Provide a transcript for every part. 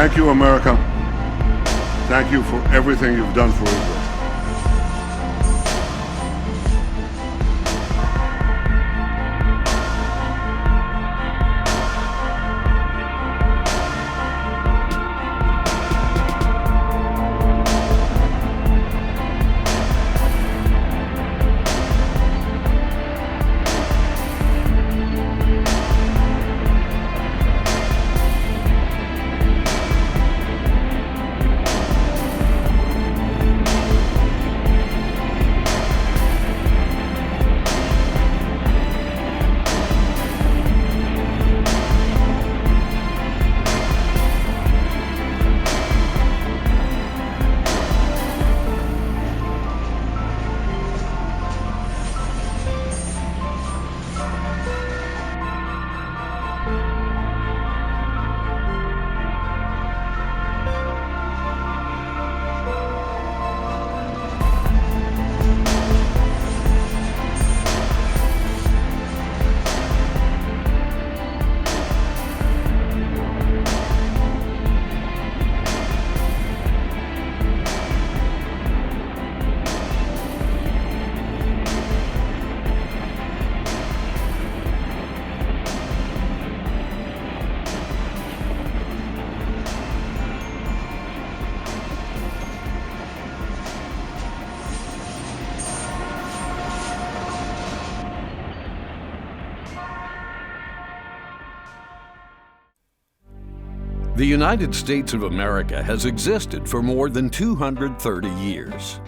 Thank you, America. Thank you for everything you've done for Israel. The United States of America has existed for more than 230 years.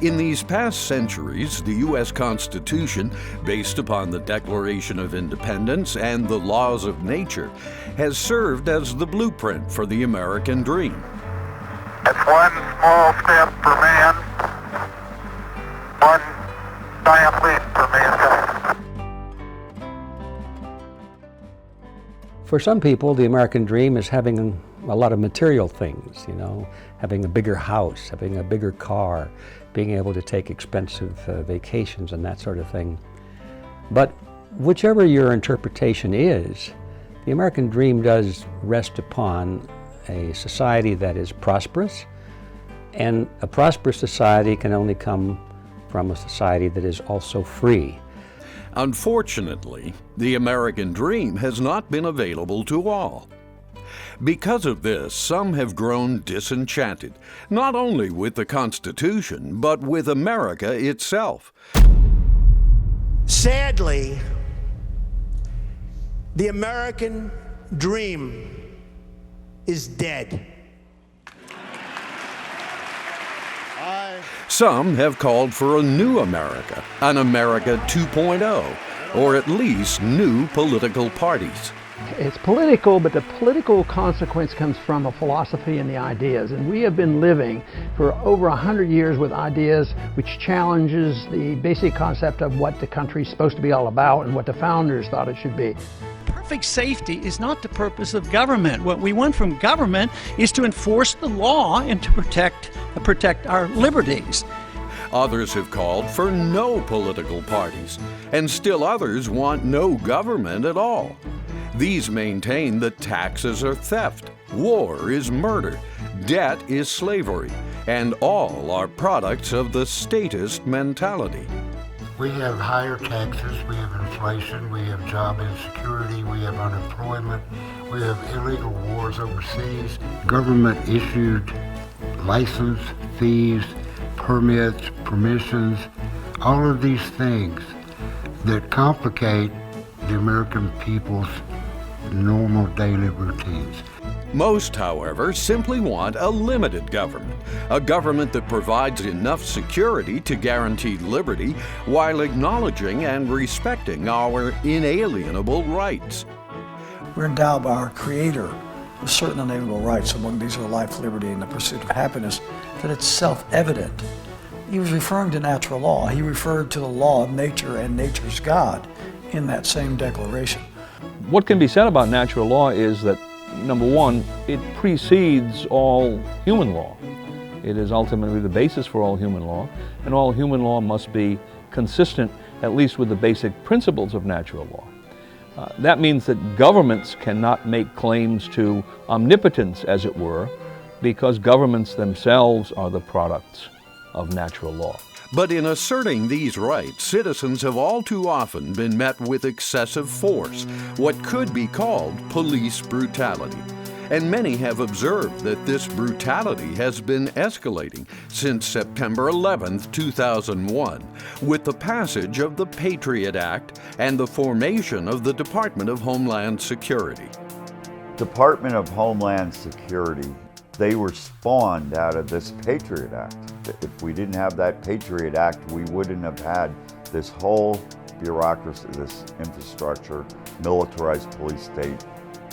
In these past centuries, the U.S. Constitution, based upon the Declaration of Independence and the laws of nature, has served as the blueprint for the American dream. It's one small step for man, one giant leap for mankind. For some people, the American dream is having a lot of material things, having a bigger house, having a bigger car, being able to take expensive vacations and that sort of thing. But whichever your interpretation is, the American dream does rest upon a society that is prosperous, and a prosperous society can only come from a society that is also free. Unfortunately, the American dream has not been available to all. Because of this, some have grown disenchanted, not only with the Constitution, but with America itself. Sadly, the American dream is dead. Some have called for a new America, an America 2.0, or at least new political parties. It's political, but the political consequence comes from a philosophy and the ideas. And we have been living for over 100 years with ideas which challenges the basic concept of what the country's supposed to be all about and what the founders thought it should be. Perfect safety is not the purpose of government. What we want from government is to enforce the law and to protect our liberties. Others have called for no political parties, and still others want no government at all. These maintain that taxes are theft, war is murder, debt is slavery, and all are products of the statist mentality. We have higher taxes, we have inflation, we have job insecurity, we have unemployment, we have illegal wars overseas. Government-issued license, fees, permits, permissions, all of these things that complicate the American people's normal daily routines. Most, however, simply want a limited government, a government that provides enough security to guarantee liberty while acknowledging and respecting our inalienable rights. We're endowed by our Creator with certain inalienable rights. Among these are life, liberty, and the pursuit of happiness, that it's self-evident. He was referring to natural law. He referred to the law of nature and nature's God in that same declaration. What can be said about natural law is that, number one, it precedes all human law. It is ultimately the basis for all human law, and all human law must be consistent, at least with the basic principles of natural law. That means that governments cannot make claims to omnipotence, as it were, because governments themselves are the products of natural law. But in asserting these rights, citizens have all too often been met with excessive force, what could be called police brutality. And many have observed that this brutality has been escalating since September 11, 2001, with the passage of the Patriot Act and the formation of the Department of Homeland Security. Department of Homeland Security, they were spawned out of this Patriot Act. If we didn't have that Patriot Act, we wouldn't have had this whole bureaucracy, this infrastructure, militarized police state,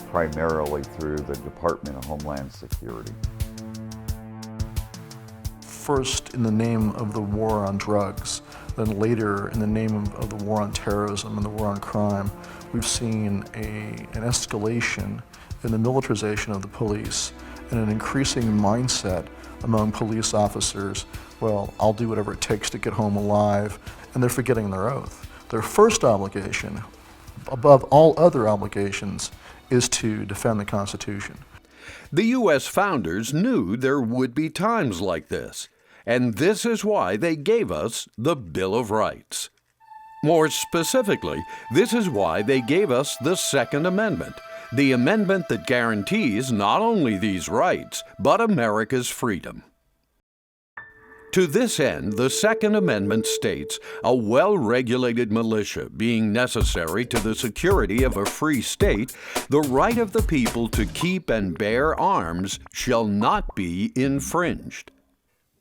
primarily through the Department of Homeland Security. First in the name of the war on drugs, then later in the name of the war on terrorism and the war on crime, we've seen an escalation in the militarization of the police and an increasing mindset among police officers, well, I'll do whatever it takes to get home alive, and they're forgetting their oath. Their first obligation, above all other obligations, is to defend the Constitution. The U.S. founders knew there would be times like this, and this is why they gave us the Bill of Rights. More specifically, this is why they gave us the Second Amendment, the amendment that guarantees not only these rights, but America's freedom. To this end, the Second Amendment states a well-regulated militia being necessary to the security of a free state, the right of the people to keep and bear arms shall not be infringed.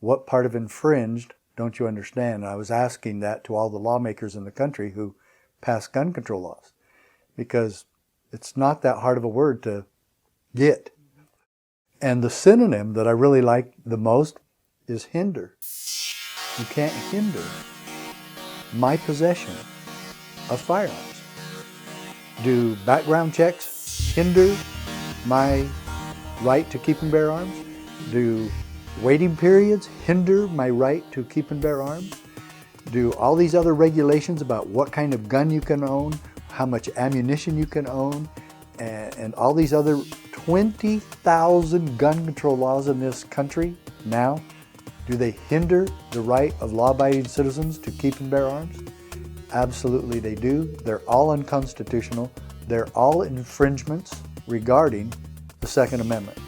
What part of infringed don't you understand? And I was asking that to all the lawmakers in the country who pass gun control laws, because it's not that hard of a word to get. And the synonym that I really like the most is hinder. You can't hinder my possession of firearms. Do background checks hinder my right to keep and bear arms? Do waiting periods hinder my right to keep and bear arms? Do all these other regulations about what kind of gun you can own, how much ammunition you can own, and all these other 20,000 gun control laws in this country now, do they hinder the right of law-abiding citizens to keep and bear arms? Absolutely they do. They're all unconstitutional. They're all infringements regarding the Second Amendment.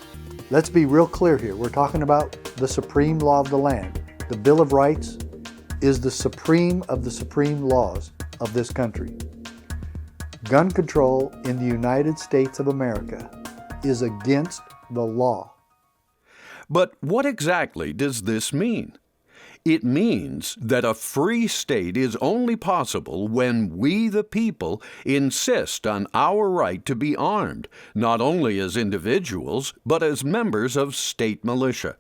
Let's be real clear here. We're talking about the supreme law of the land. The Bill of Rights is the supreme of the supreme laws of this country. Gun control in the United States of America is against the law. But what exactly does this mean? It means that a free state is only possible when we, the people, insist on our right to be armed, not only as individuals, but as members of state militia.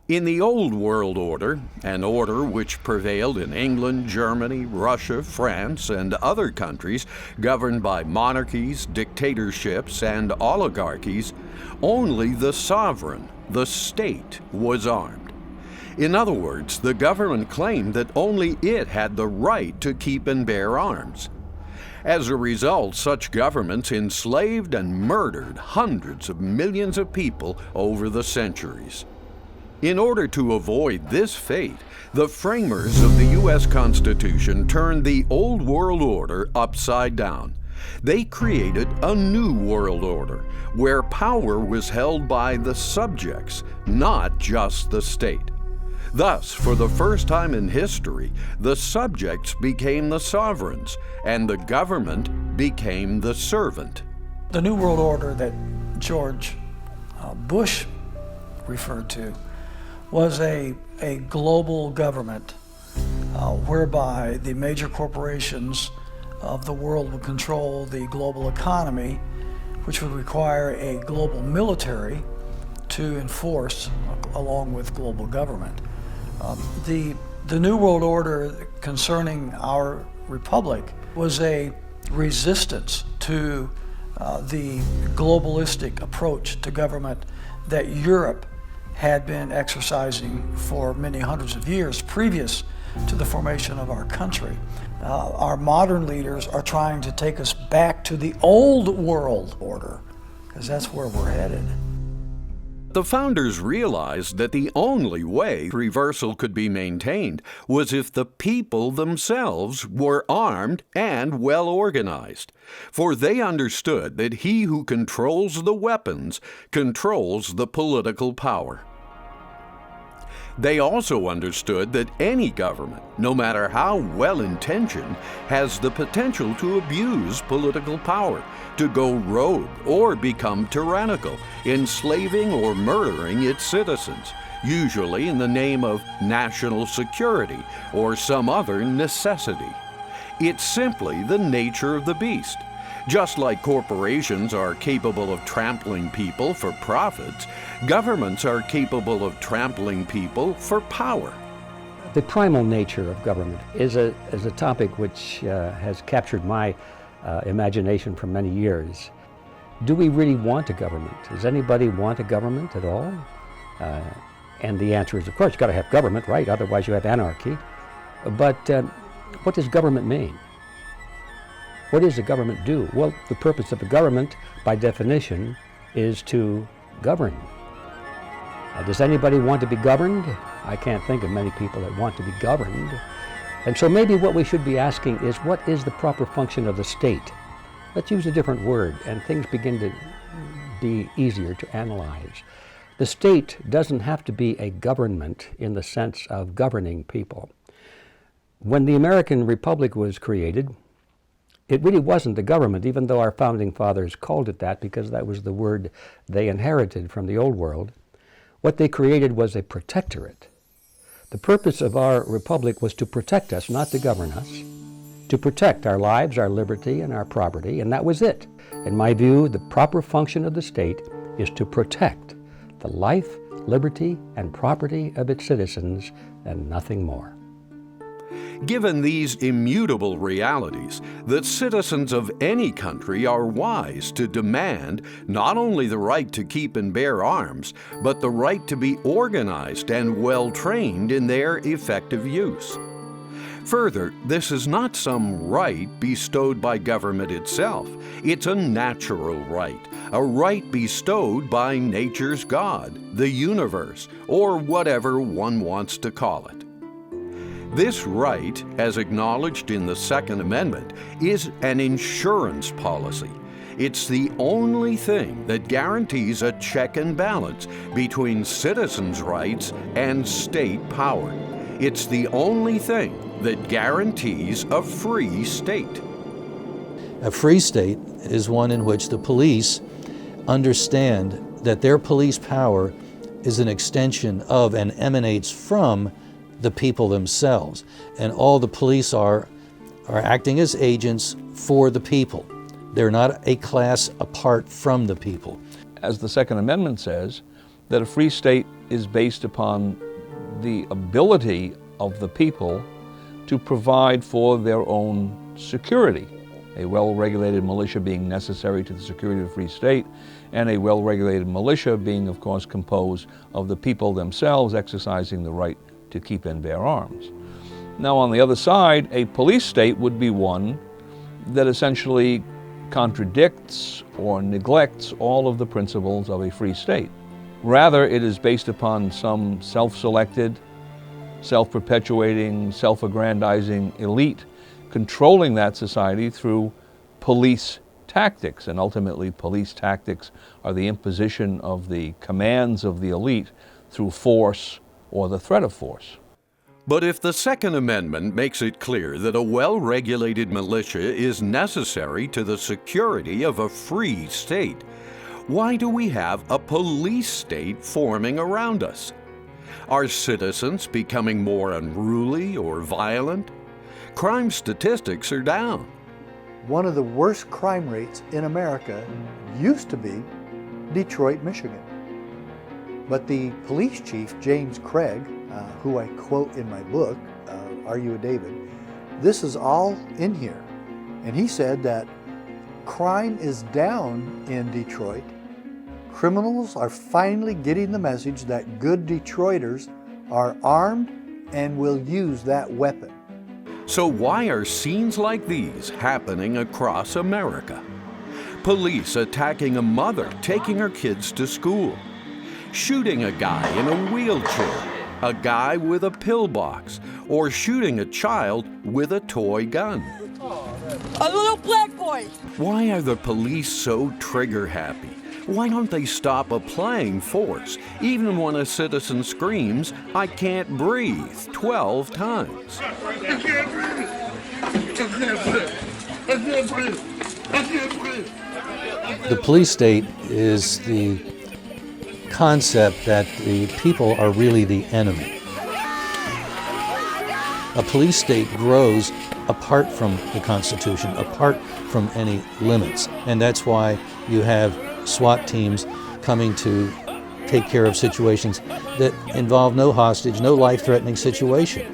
In the old world order, an order which prevailed in England, Germany, Russia, France, and other countries governed by monarchies, dictatorships, and oligarchies, only the sovereign, the state, was armed. In other words, the government claimed that only it had the right to keep and bear arms. As a result, such governments enslaved and murdered hundreds of millions of people over the centuries. In order to avoid this fate, the framers of the U.S. Constitution turned the old world order upside down. They created a new world order, where power was held by the subjects, not just the state. Thus, for the first time in history, the subjects became the sovereigns, and the government became the servant. The New World Order that George Bush referred to was a global government whereby the major corporations of the world would control the global economy, which would require a global military to enforce along with global government. The New World Order concerning our republic was a resistance to the globalistic approach to government that Europe had been exercising for many hundreds of years previous to the formation of our country. Our modern leaders are trying to take us back to the old world order, because that's where we're headed. The founders realized that the only way reversal could be maintained was if the people themselves were armed and well organized. For they understood that he who controls the weapons controls the political power. They also understood that any government, no matter how well-intentioned, has the potential to abuse political power, to go rogue or become tyrannical, enslaving or murdering its citizens, usually in the name of national security or some other necessity. It's simply the nature of the beast. Just like corporations are capable of trampling people for profits, governments are capable of trampling people for power. The primal nature of government is a topic which has captured my imagination for many years. Do we really want a government? Does anybody want a government at all? And the answer is, of course, you've got to have government, right? Otherwise you have anarchy. But what does government mean? What does the government do? Well, the purpose of a government, by definition, is to govern. Does anybody want to be governed? I can't think of many people that want to be governed. And so maybe what we should be asking is, what is the proper function of the state? Let's use a different word, and things begin to be easier to analyze. The state doesn't have to be a government in the sense of governing people. When the American Republic was created, it really wasn't the government, even though our founding fathers called it that because that was the word they inherited from the old world. What they created was a protectorate. The purpose of our republic was to protect us, not to govern us, to protect our lives, our liberty, and our property, and that was it. In my view, the proper function of the state is to protect the life, liberty, and property of its citizens, and nothing more. Given these immutable realities, the citizens of any country are wise to demand not only the right to keep and bear arms, but the right to be organized and well-trained in their effective use. Further, this is not some right bestowed by government itself. It's a natural right, a right bestowed by nature's God, the universe, or whatever one wants to call it. This right, as acknowledged in the Second Amendment, is an insurance policy. It's the only thing that guarantees a check and balance between citizens' rights and state power. It's the only thing that guarantees a free state. A free state is one in which the police understand that their police power is an extension of and emanates from the people themselves, and all the police are acting as agents for the people. They're not a class apart from the people. As the Second Amendment says, that a free state is based upon the ability of the people to provide for their own security. A well-regulated militia being necessary to the security of a free state, and a well-regulated militia being, of course, composed of the people themselves exercising the right to keep and bear arms. Now, on the other side, a police state would be one that essentially contradicts or neglects all of the principles of a free state. Rather, it is based upon some self-selected, self-perpetuating, self-aggrandizing elite controlling that society through police tactics, and ultimately police tactics are the imposition of the commands of the elite through force or the threat of force. But if the Second Amendment makes it clear that a well-regulated militia is necessary to the security of a free state, why do we have a police state forming around us? Are citizens becoming more unruly or violent? Crime statistics are down. One of the worst crime rates in America used to be Detroit, Michigan. But the police chief, James Craig, who I quote in my book, Are You a David? This is all in here. And he said that crime is down in Detroit. Criminals are finally getting the message that good Detroiters are armed and will use that weapon. So why are scenes like these happening across America? Police attacking a mother taking her kids to school, shooting a guy in a wheelchair, a guy with a pillbox, or shooting a child with a toy gun. A little black boy! Why are the police so trigger happy? Why don't they stop applying force, even when a citizen screams, "I can't breathe," 12 times? I can't breathe. I can't breathe. I can't breathe. I can't breathe. The police state is the concept that the people are really the enemy. A police state grows apart from the Constitution, apart from any limits. And that's why you have SWAT teams coming to take care of situations that involve no hostage, no life-threatening situation.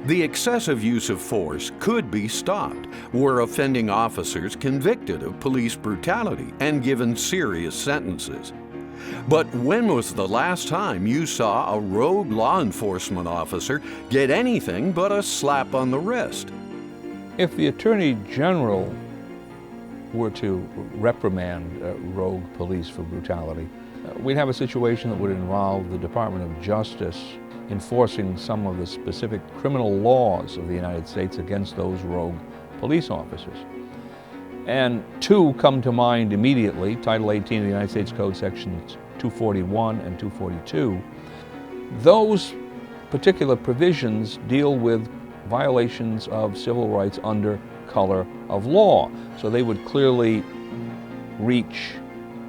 The excessive use of force could be stopped were offending officers convicted of police brutality and given serious sentences. But when was the last time you saw a rogue law enforcement officer get anything but a slap on the wrist? If the Attorney General were to reprimand rogue police for brutality, we'd have a situation that would involve the Department of Justice enforcing some of the specific criminal laws of the United States against those rogue police officers. And two come to mind immediately: Title 18 of the United States Code, Sections 241 and 242. Those particular provisions deal with violations of civil rights under color of law. So they would clearly reach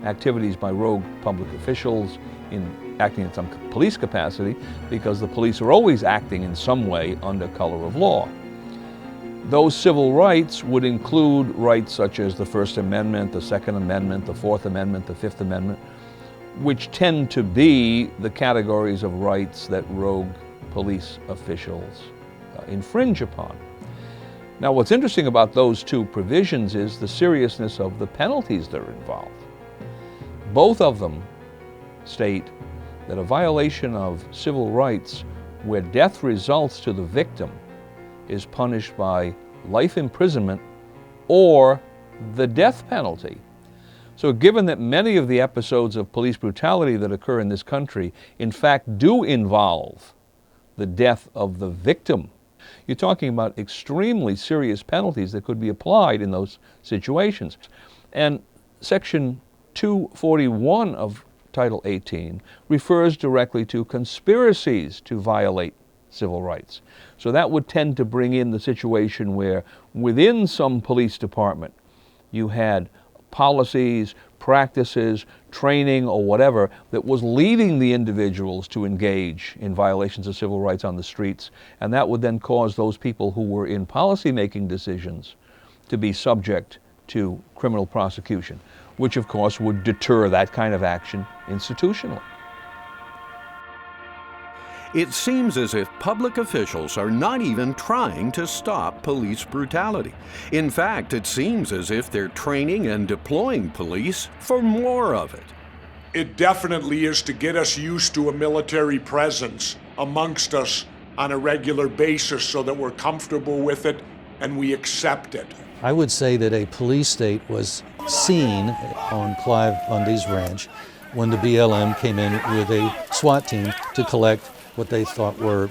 activities by rogue public officials in acting in some police capacity, because the police are always acting in some way under color of law. Those civil rights would include rights such as the First Amendment, the Second Amendment, the Fourth Amendment, the Fifth Amendment, which tend to be the categories of rights that rogue police officials infringe upon. Now, what's interesting about those two provisions is the seriousness of the penalties that are involved. Both of them state that a violation of civil rights where death results to the victim is punished by life imprisonment or the death penalty. So given that many of the episodes of police brutality that occur in this country in fact do involve the death of the victim, you're talking about extremely serious penalties that could be applied in those situations. And Section 241 of Title 18 refers directly to conspiracies to violate civil rights. So that would tend to bring in the situation where within some police department you had policies, practices, training, or whatever that was leading the individuals to engage in violations of civil rights on the streets, and that would then cause those people who were in policy-making decisions to be subject to criminal prosecution, which of course would deter that kind of action institutionally. It seems as if public officials are not even trying to stop police brutality. In fact, it seems as if they're training and deploying police for more of it. It definitely is to get us used to a military presence amongst us on a regular basis so that we're comfortable with it and we accept it. I would say that a police state was seen on Clive Bundy's ranch when the BLM came in with a SWAT team to collect what they thought were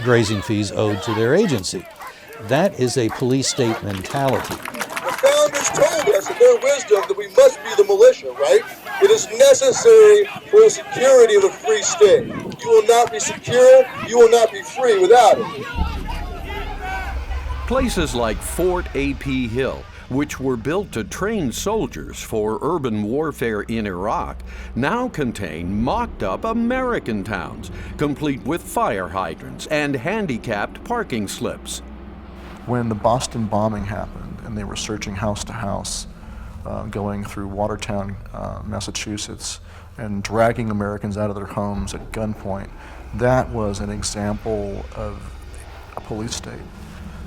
grazing fees owed to their agency. That is a police state mentality. The founders told us in their wisdom that we must be the militia, right? It is necessary for the security of a free state. You will not be secure, you will not be free without it. Places like Fort A.P. Hill, which were built to train soldiers for urban warfare in Iraq, now contain mocked-up American towns, complete with fire hydrants and handicapped parking slips. When the Boston bombing happened and they were searching house to house, going through Watertown, Massachusetts, and dragging Americans out of their homes at gunpoint, that was an example of a police state.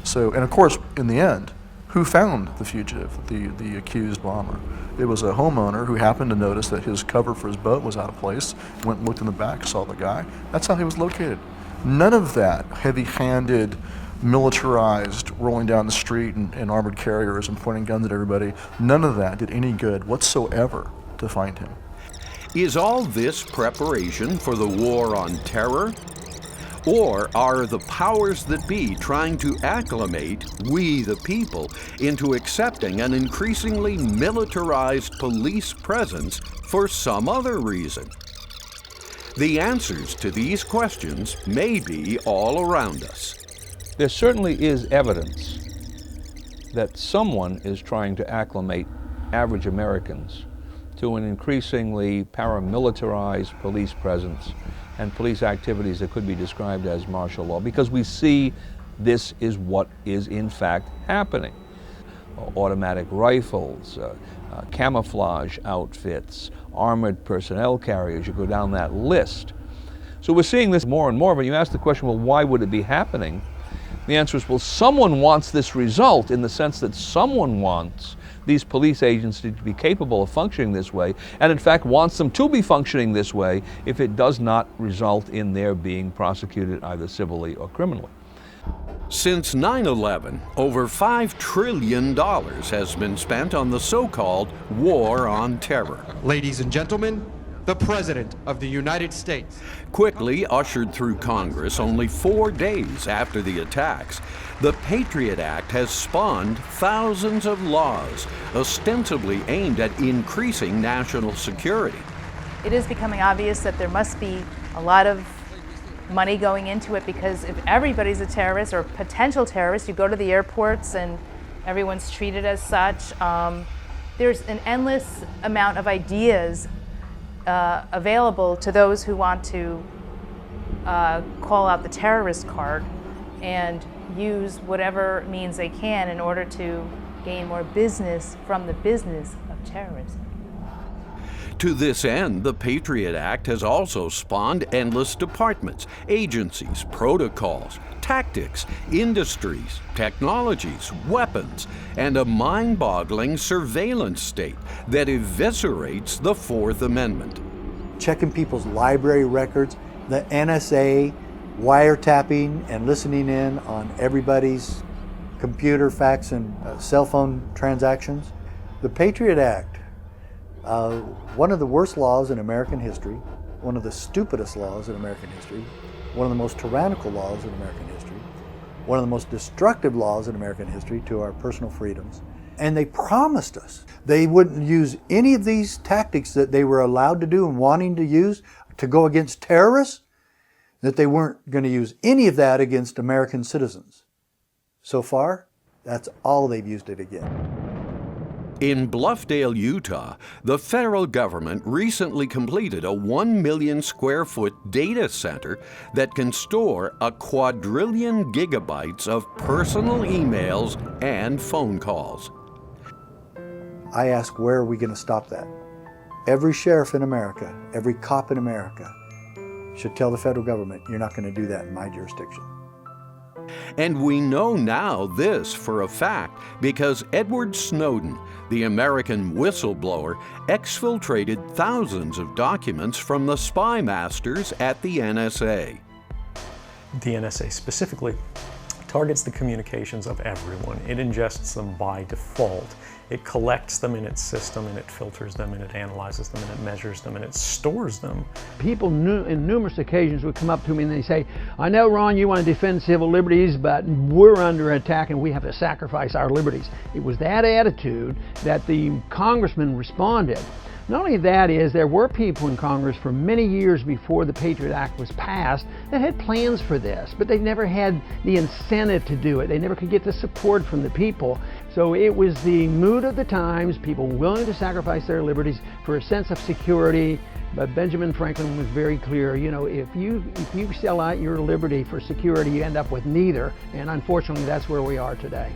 So, and of course, in the end, who found the fugitive, the accused bomber? It was a homeowner who happened to notice that his cover for his boat was out of place, went and looked in the back, saw the guy. That's how he was located. None of that heavy-handed, militarized, rolling down the street in armored carriers and pointing guns at everybody, none of that did any good whatsoever to find him. Is all this preparation for the war on terror? Or are the powers that be trying to acclimate we the people into accepting an increasingly militarized police presence for some other reason? The answers to these questions may be all around us. There certainly is evidence that someone is trying to acclimate average Americans to an increasingly paramilitarized police presence and police activities that could be described as martial law, because we see this is what is in fact happening. Automatic rifles, camouflage outfits, armored personnel carriers, you go down that list. So we're seeing this more and more, but you ask the question, well, why would it be happening? The answer is, well, someone wants this result, in the sense that someone wants these police agencies to be capable of functioning this way, and in fact wants them to be functioning this way if it does not result in their being prosecuted either civilly or criminally. Since 9/11, over $5 trillion has been spent on the so-called war on terror. Ladies and gentlemen, the President of the United States. Quickly ushered through Congress only 4 days after the attacks, the Patriot Act has spawned thousands of laws, ostensibly aimed at increasing national security. It is becoming obvious that there must be a lot of money going into it, because if everybody's a terrorist or potential terrorist, you go to the airports and everyone's treated as such. There's an endless amount of ideas available to those who want to call out the terrorist card and use whatever means they can in order to gain more business from the business of terrorism. To this end, the Patriot Act has also spawned endless departments, agencies, protocols, tactics, industries, technologies, weapons, and a mind-boggling surveillance state that eviscerates the Fourth Amendment. Checking people's library records, the NSA wiretapping and listening in on everybody's computer, fax, and cell phone transactions. The Patriot Act, one of the worst laws in American history, one of the stupidest laws in American history, one of the most tyrannical laws in American history, one of the most destructive laws in American history to our personal freedoms. And they promised us they wouldn't use any of these tactics that they were allowed to do and wanting to use to go against terrorists, that they weren't going to use any of that against American citizens. So far, that's all they've used it again. In Bluffdale, Utah, the federal government recently completed a 1 million square foot data center that can store a quadrillion gigabytes of personal emails and phone calls. I ask, where are we going to stop that? Every sheriff in America, every cop in America should tell the federal government, you're not going to do that in my jurisdiction. And we know now this for a fact because Edward Snowden, the American whistleblower, exfiltrated thousands of documents from the spy masters at the NSA. The NSA specifically targets the communications of everyone. It ingests them by default. It collects them in its system, and it filters them, and it analyzes them, and it measures them, and it stores them. People in numerous occasions would come up to me and they say, I know, Ron, you want to defend civil liberties, but we're under attack and we have to sacrifice our liberties. It was that attitude that the congressman responded. Not only that is, there were people in Congress for many years before the Patriot Act was passed that had plans for this, but they never had the incentive to do it. They never could get the support from the people. So it was the mood of the times, people willing to sacrifice their liberties for a sense of security. But Benjamin Franklin was very clear, you know, if you sell out your liberty for security, you end up with neither. And unfortunately, that's where we are today.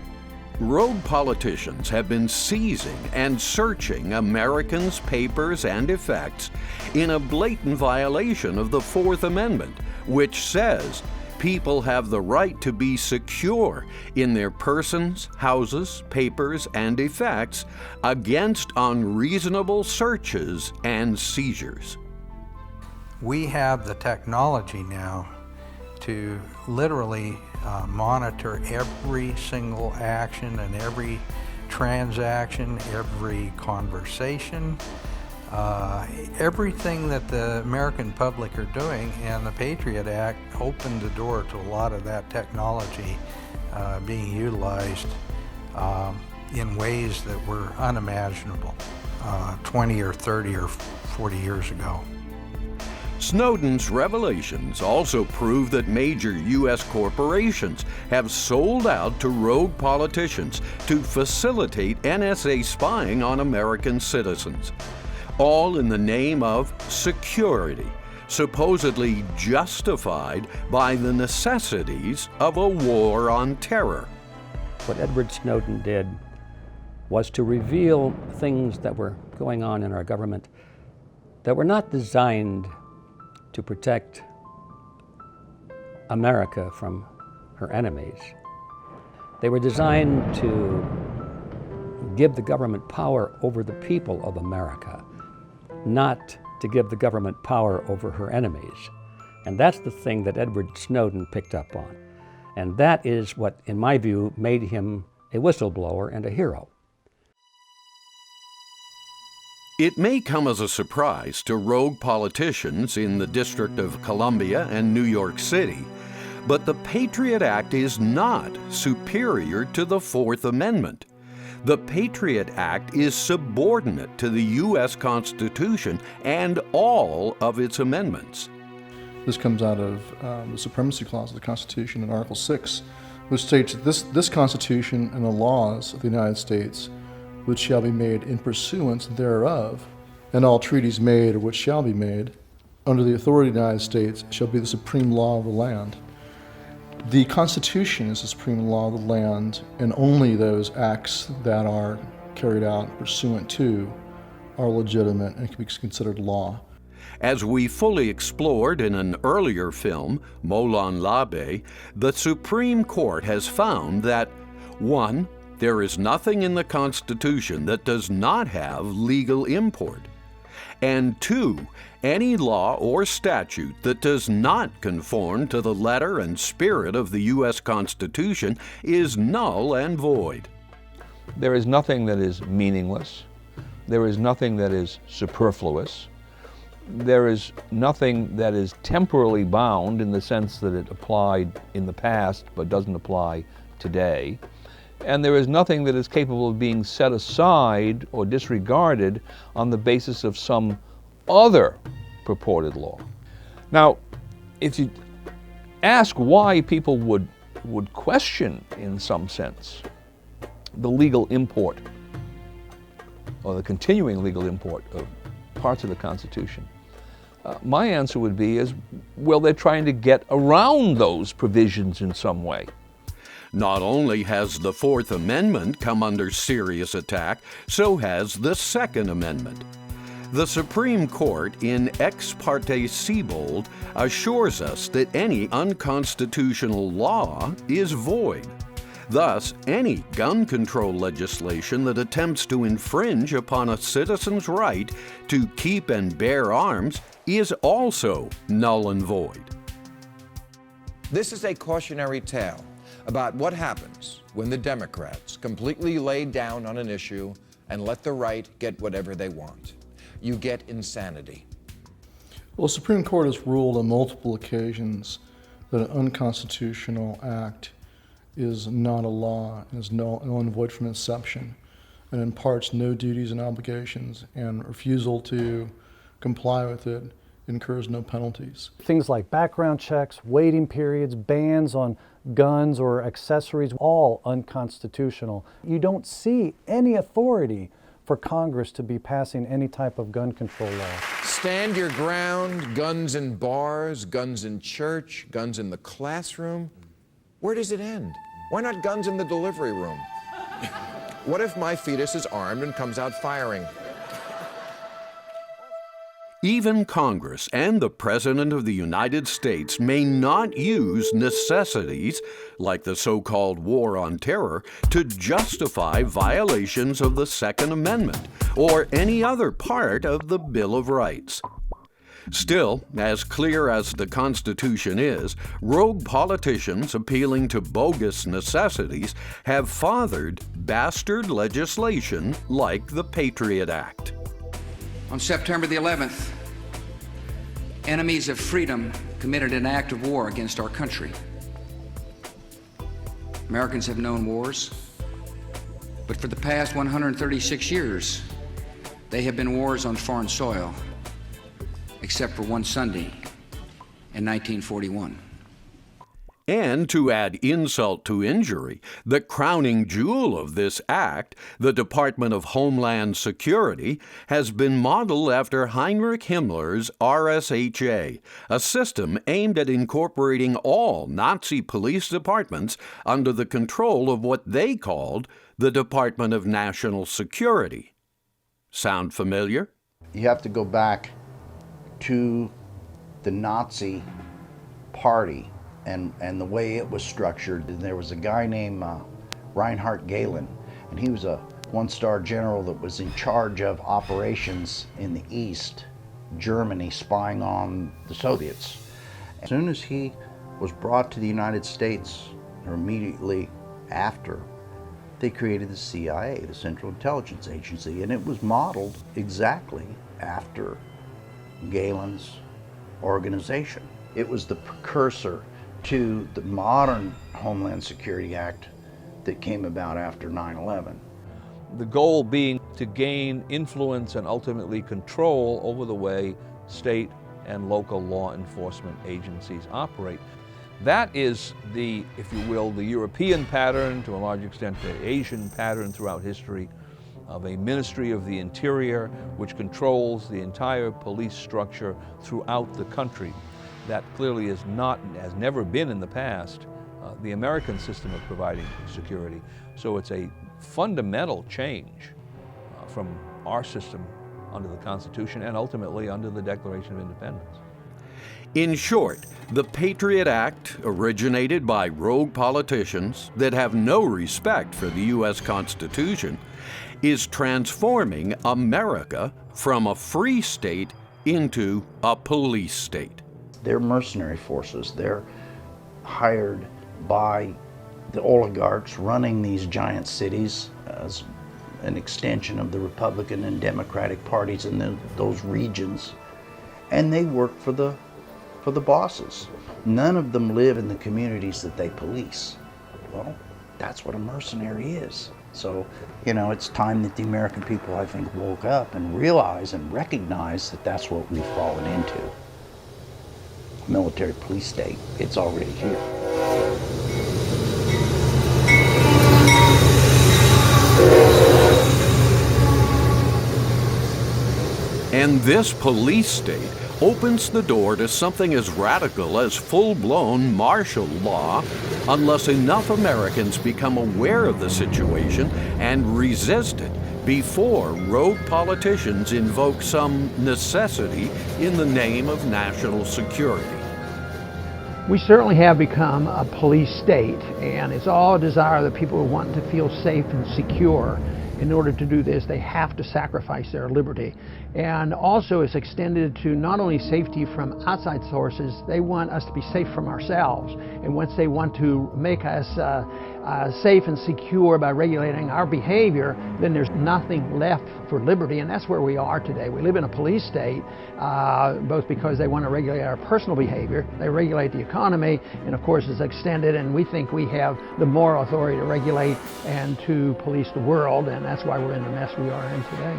Rogue politicians have been seizing and searching Americans' papers and effects in a blatant violation of the Fourth Amendment, which says people have the right to be secure in their persons, houses, papers, and effects against unreasonable searches and seizures. We have the technology now to literally monitor every single action and every transaction, every conversation, everything that the American public are doing, and the Patriot Act opened the door to a lot of that technology being utilized in ways that were unimaginable 20 or 30 or 40 years ago. Snowden's revelations also prove that major U.S. corporations have sold out to rogue politicians to facilitate NSA spying on American citizens, all in the name of security, supposedly justified by the necessities of a war on terror. What Edward Snowden did was to reveal things that were going on in our government that were not designed to protect America from her enemies. They were designed to give the government power over the people of America, not to give the government power over her enemies. And that's the thing that Edward Snowden picked up on. And that is what, in my view, made him a whistleblower and a hero. It may come as a surprise to rogue politicians in the District of Columbia and New York City, but the Patriot Act is not superior to the Fourth Amendment. The Patriot Act is subordinate to the U.S. Constitution and all of its amendments. This comes out of the Supremacy Clause of the Constitution in Article 6, which states that this Constitution and the laws of the United States which shall be made in pursuance thereof, and all treaties made or which shall be made under the authority of the United States shall be the supreme law of the land. The Constitution is the supreme law of the land, and only those acts that are carried out pursuant to are legitimate and can be considered law. As we fully explored in an earlier film, MOLON LABE, the Supreme Court has found that 1. There is nothing in the Constitution that does not have legal import. And 2, any law or statute that does not conform to the letter and spirit of the U.S. Constitution is null and void. There is nothing that is meaningless. There is nothing that is superfluous. There is nothing that is temporally bound in the sense that it applied in the past but doesn't apply today. And there is nothing that is capable of being set aside or disregarded on the basis of some other purported law. Now, if you ask why people would question, in some sense, the legal import or the continuing legal import of parts of the Constitution, my answer would be well, they're trying to get around those provisions in some way. Not only has the Fourth Amendment come under serious attack, so has the Second Amendment. The Supreme Court, in Ex parte Siebold, assures us that any unconstitutional law is void. Thus, any gun control legislation that attempts to infringe upon a citizen's right to keep and bear arms is also null and void. This is a cautionary tale about what happens when the Democrats completely lay down on an issue and let the right get whatever they want. You get insanity. Well, the Supreme Court has ruled on multiple occasions that an unconstitutional act is not a law, is null and void from inception, and imparts no duties and obligations, and refusal to comply with it incurs no penalties. Things like background checks, waiting periods, bans on guns or accessories, all unconstitutional. You don't see any authority for Congress to be passing any type of gun control law. Stand your ground, guns in bars, guns in church, guns in the classroom. Where does it end? Why not guns in the delivery room? What if my fetus is armed and comes out firing? Even Congress and the President of the United States may not use necessities, like the so-called war on terror, to justify violations of the Second Amendment or any other part of the Bill of Rights. Still, as clear as the Constitution is, rogue politicians appealing to bogus necessities have fathered bastard legislation like the Patriot Act. On September the 11th, enemies of freedom committed an act of war against our country. Americans have known wars, but for the past 136 years, they have been wars on foreign soil, except for one Sunday in 1941. And to add insult to injury, the crowning jewel of this act, the Department of Homeland Security, has been modeled after Heinrich Himmler's RSHA, a system aimed at incorporating all Nazi police departments under the control of what they called the Department of National Security. Sound familiar? You have to go back to the Nazi Party and the way it was structured. There was a guy named Reinhard Gehlen, and he was a one-star general that was in charge of operations in the East, Germany, spying on the Soviets. As soon as he was brought to the United States, or immediately after, they created the CIA, the Central Intelligence Agency, and it was modeled exactly after Gehlen's organization. It was the precursor to the modern Homeland Security Act that came about after 9/11. The goal being to gain influence and ultimately control over the way state and local law enforcement agencies operate. That is the, if you will, the European pattern, to a large extent the Asian pattern throughout history, of a Ministry of the Interior which controls the entire police structure throughout the country. That clearly is not, has never been in the past, the American system of providing security. So it's a fundamental change from our system under the Constitution and ultimately under the Declaration of Independence. In short, the Patriot Act, originated by rogue politicians that have no respect for the U.S. Constitution, is transforming America from a free state into a police state. They're mercenary forces. They're hired by the oligarchs running these giant cities as an extension of the Republican and Democratic parties in those regions. And they work for the bosses. None of them live in the communities that they police. Well, that's what a mercenary is. So, you know, it's time that the American people, I think, woke up and realized and recognized that that's what we've fallen into. Military police state, it's already here. And this police state opens the door to something as radical as full-blown martial law unless enough Americans become aware of the situation and resist it before rogue politicians invoke some necessity in the name of national security. We certainly have become a police state, and it's all a desire that people want to feel safe and secure. In order to do this, they have to sacrifice their liberty. And also it's extended to not only safety from outside sources, they want us to be safe from ourselves. And once they want to make us safe and secure by regulating our behavior, then there's nothing left for liberty, and that's where we are today. We live in a police state, both because they want to regulate our personal behavior, they regulate the economy, and of course it's extended, and we think we have the moral authority to regulate and to police the world, and that's why we're in the mess we are in today.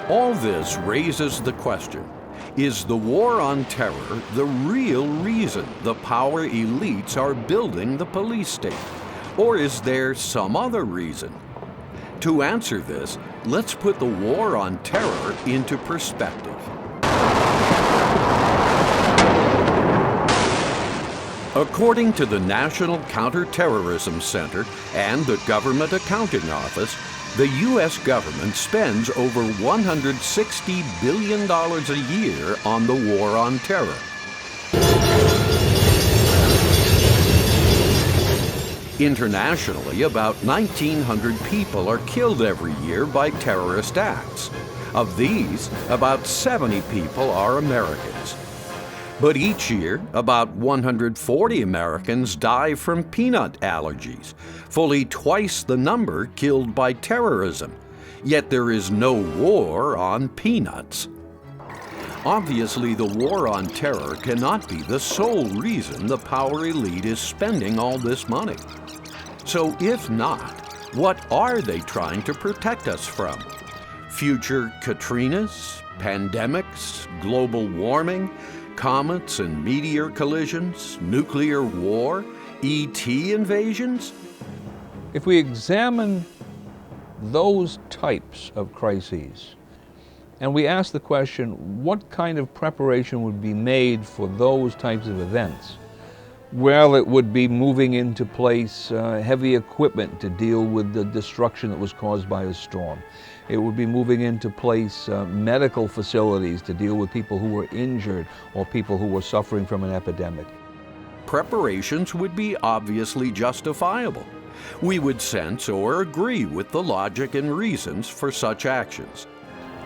All this raises the question, is the war on terror the real reason the power elites are building the police state? Or is there some other reason? To answer this, let's put the war on terror into perspective. According to the National Counterterrorism Center and the Government Accounting Office, the U.S. government spends over $160 billion a year on the war on terror. Internationally, about 1,900 people are killed every year by terrorist acts. Of these, about 70 people are Americans. But each year, about 140 Americans die from peanut allergies, fully twice the number killed by terrorism. Yet there is no war on peanuts. Obviously, the war on terror cannot be the sole reason the power elite is spending all this money. So if not, what are they trying to protect us from? Future Katrinas, pandemics, global warming, comets and meteor collisions, nuclear war, ET invasions? If we examine those types of crises, and we ask the question, what kind of preparation would be made for those types of events? Well, it would be moving into place heavy equipment to deal with the destruction that was caused by a storm. It would be moving into place medical facilities to deal with people who were injured or people who were suffering from an epidemic. Preparations would be obviously justifiable. We would sense or agree with the logic and reasons for such actions.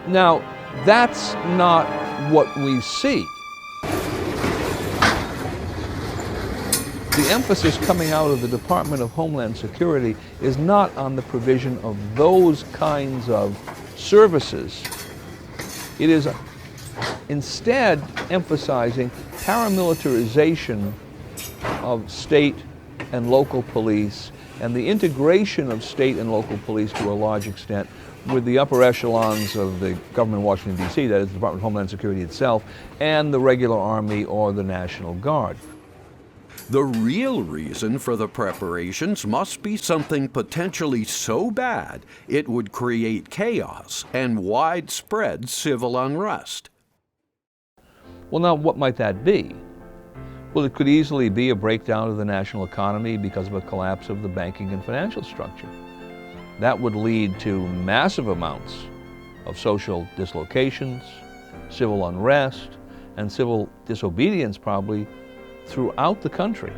Now, that's not what we see. The emphasis coming out of the Department of Homeland Security is not on the provision of those kinds of services. It is instead emphasizing paramilitarization of state and local police and the integration of state and local police to a large extent with the upper echelons of the government in Washington, D.C., that is the Department of Homeland Security itself, and the regular Army or the National Guard. The real reason for the preparations must be something potentially so bad it would create chaos and widespread civil unrest. Well, now, what might that be? Well, it could easily be a breakdown of the national economy because of a collapse of the banking and financial structure. That would lead to massive amounts of social dislocations, civil unrest, and civil disobedience probably throughout the country.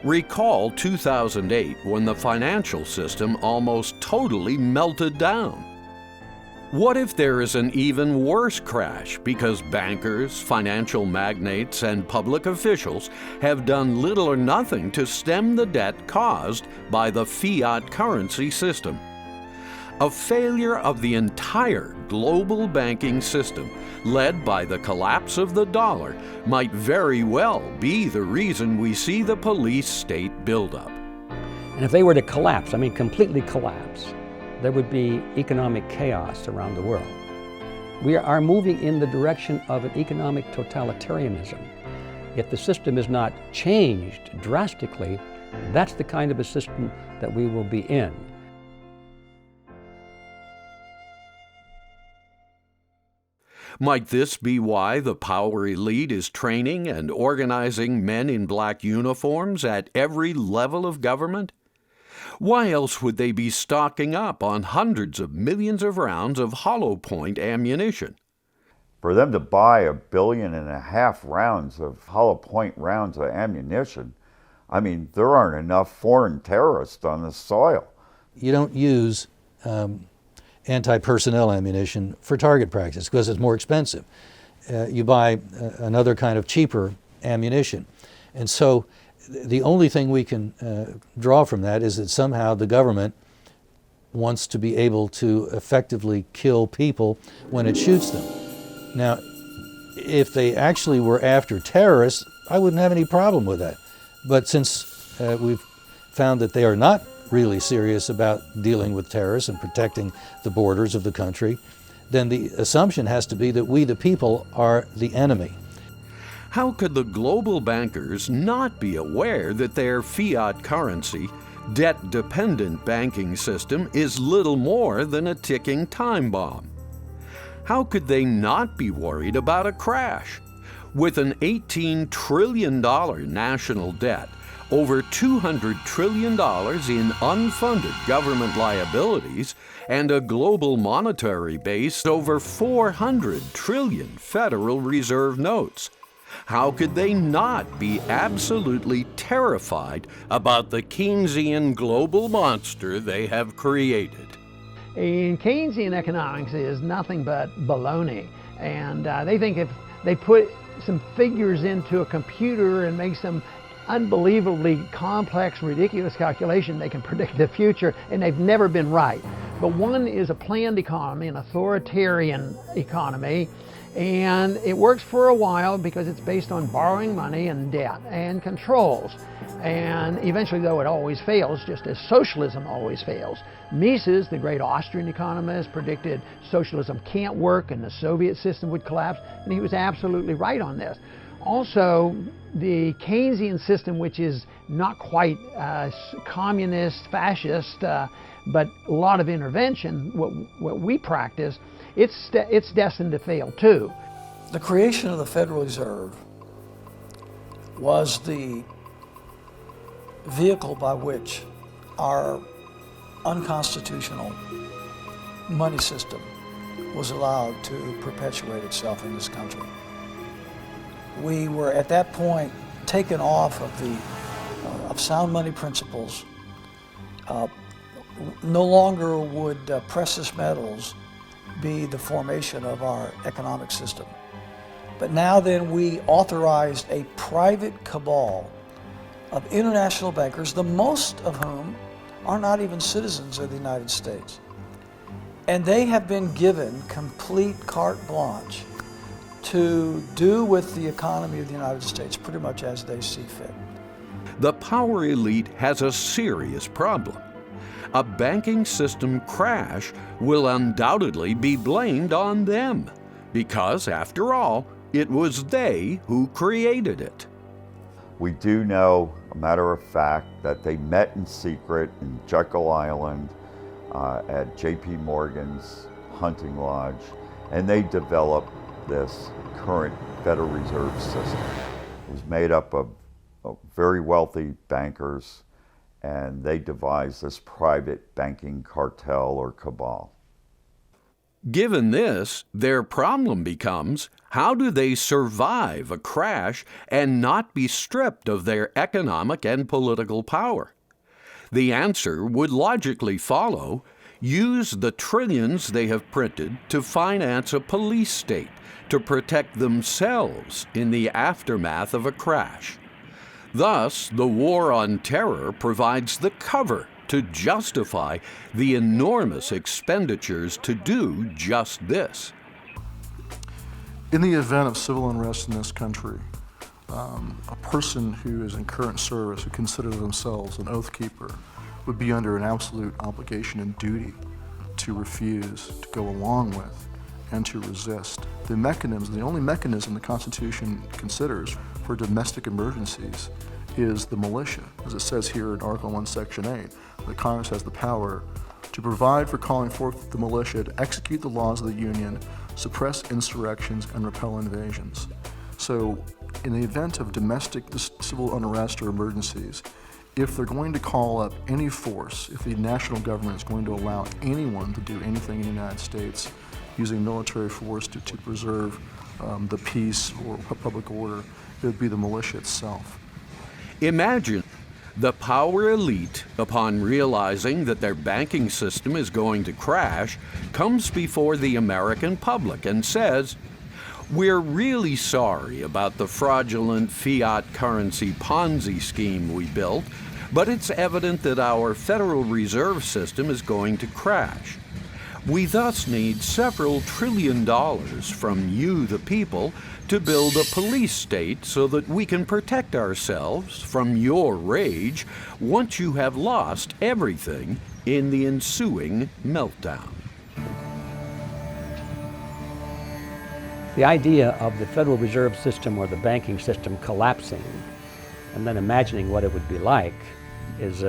Recall 2008 when the financial system almost totally melted down. What if there is an even worse crash because bankers, financial magnates, and public officials have done little or nothing to stem the debt caused by the fiat currency system? A failure of the entire global banking system, led by the collapse of the dollar, might very well be the reason we see the police state buildup. And if they were to collapse, I mean completely collapse, there would be economic chaos around the world. We are moving in the direction of an economic totalitarianism. If the system is not changed drastically, that's the kind of a system that we will be in. Might this be why the power elite is training and organizing men in black uniforms at every level of government? Why else would they be stocking up on hundreds of millions of rounds of hollow point ammunition? For them to buy 1.5 billion rounds of hollow point rounds of ammunition, I mean, there aren't enough foreign terrorists on the soil. You don't use anti-personnel ammunition for target practice because it's more expensive. You buy another kind of cheaper ammunition. And so the only thing we can draw from that is that somehow the government wants to be able to effectively kill people when it shoots them. Now, if they actually were after terrorists, I wouldn't have any problem with that. But since we've found that they are not really serious about dealing with terrorists and protecting the borders of the country, then the assumption has to be that we, the people, are the enemy. How could the global bankers not be aware that their fiat currency, debt-dependent banking system is little more than a ticking time bomb? How could they not be worried about a crash? With an $18 trillion national debt, over $200 trillion in unfunded government liabilities, and a global monetary base over 400 trillion Federal Reserve notes. How could they not be absolutely terrified about the Keynesian global monster they have created? And Keynesian economics is nothing but baloney. And they think if they put some figures into a computer and make some unbelievably complex, ridiculous calculation, they can predict the future, and they've never been right. But one is a planned economy, an authoritarian economy, and it works for a while because it's based on borrowing money and debt and controls. And eventually, though, it always fails, just as socialism always fails. Mises, the great Austrian economist, predicted socialism can't work and the Soviet system would collapse, and he was absolutely right on this. Also, the Keynesian system, which is not quite communist, fascist, but a lot of intervention, what we practice, it's destined to fail too. The creation of the Federal Reserve was the vehicle by which our unconstitutional money system was allowed to perpetuate itself in this country. We were at that point taken off of sound money principles. No longer would precious metals be the formation of our economic system. But now then we authorized a private cabal of international bankers, the most of whom are not even citizens of the United States. And they have been given complete carte blanche to do with the economy of the United States pretty much as they see fit. The power elite has a serious problem. A banking system crash will undoubtedly be blamed on them, because after all, it was they who created it. We do know, a matter of fact, that they met in secret in Jekyll Island at J.P. Morgan's hunting lodge, and they developed this current Federal Reserve system. It was made up of very wealthy bankers, and they devised this private banking cartel or cabal. Given this, their problem becomes, how do they survive a crash and not be stripped of their economic and political power? The answer would logically follow: use the trillions they have printed to finance a police state to protect themselves in the aftermath of a crash. Thus, the war on terror provides the cover to justify the enormous expenditures to do just this. In the event of civil unrest in this country, a person who is in current service, who considers themselves an oath keeper, would be under an absolute obligation and duty to refuse, to go along with, and to resist. The mechanism, the only mechanism the Constitution considers for domestic emergencies is the militia. As it says here in Article 1, Section 8, that Congress has the power to provide for calling forth the militia to execute the laws of the Union, suppress insurrections, and repel invasions. So in the event of domestic civil unrest or emergencies, if they're going to call up any force, if the national government is going to allow anyone to do anything in the United States using military force to preserve the peace or public order, it would be the militia itself. Imagine the power elite, upon realizing that their banking system is going to crash, comes before the American public and says, "We're really sorry about the fraudulent fiat currency Ponzi scheme we built, but it's evident that our Federal Reserve System is going to crash. We thus need several $1 trillion from you, the people, to build a police state so that we can protect ourselves from your rage once you have lost everything in the ensuing meltdown." The idea of the Federal Reserve System or the banking system collapsing and then imagining what it would be like is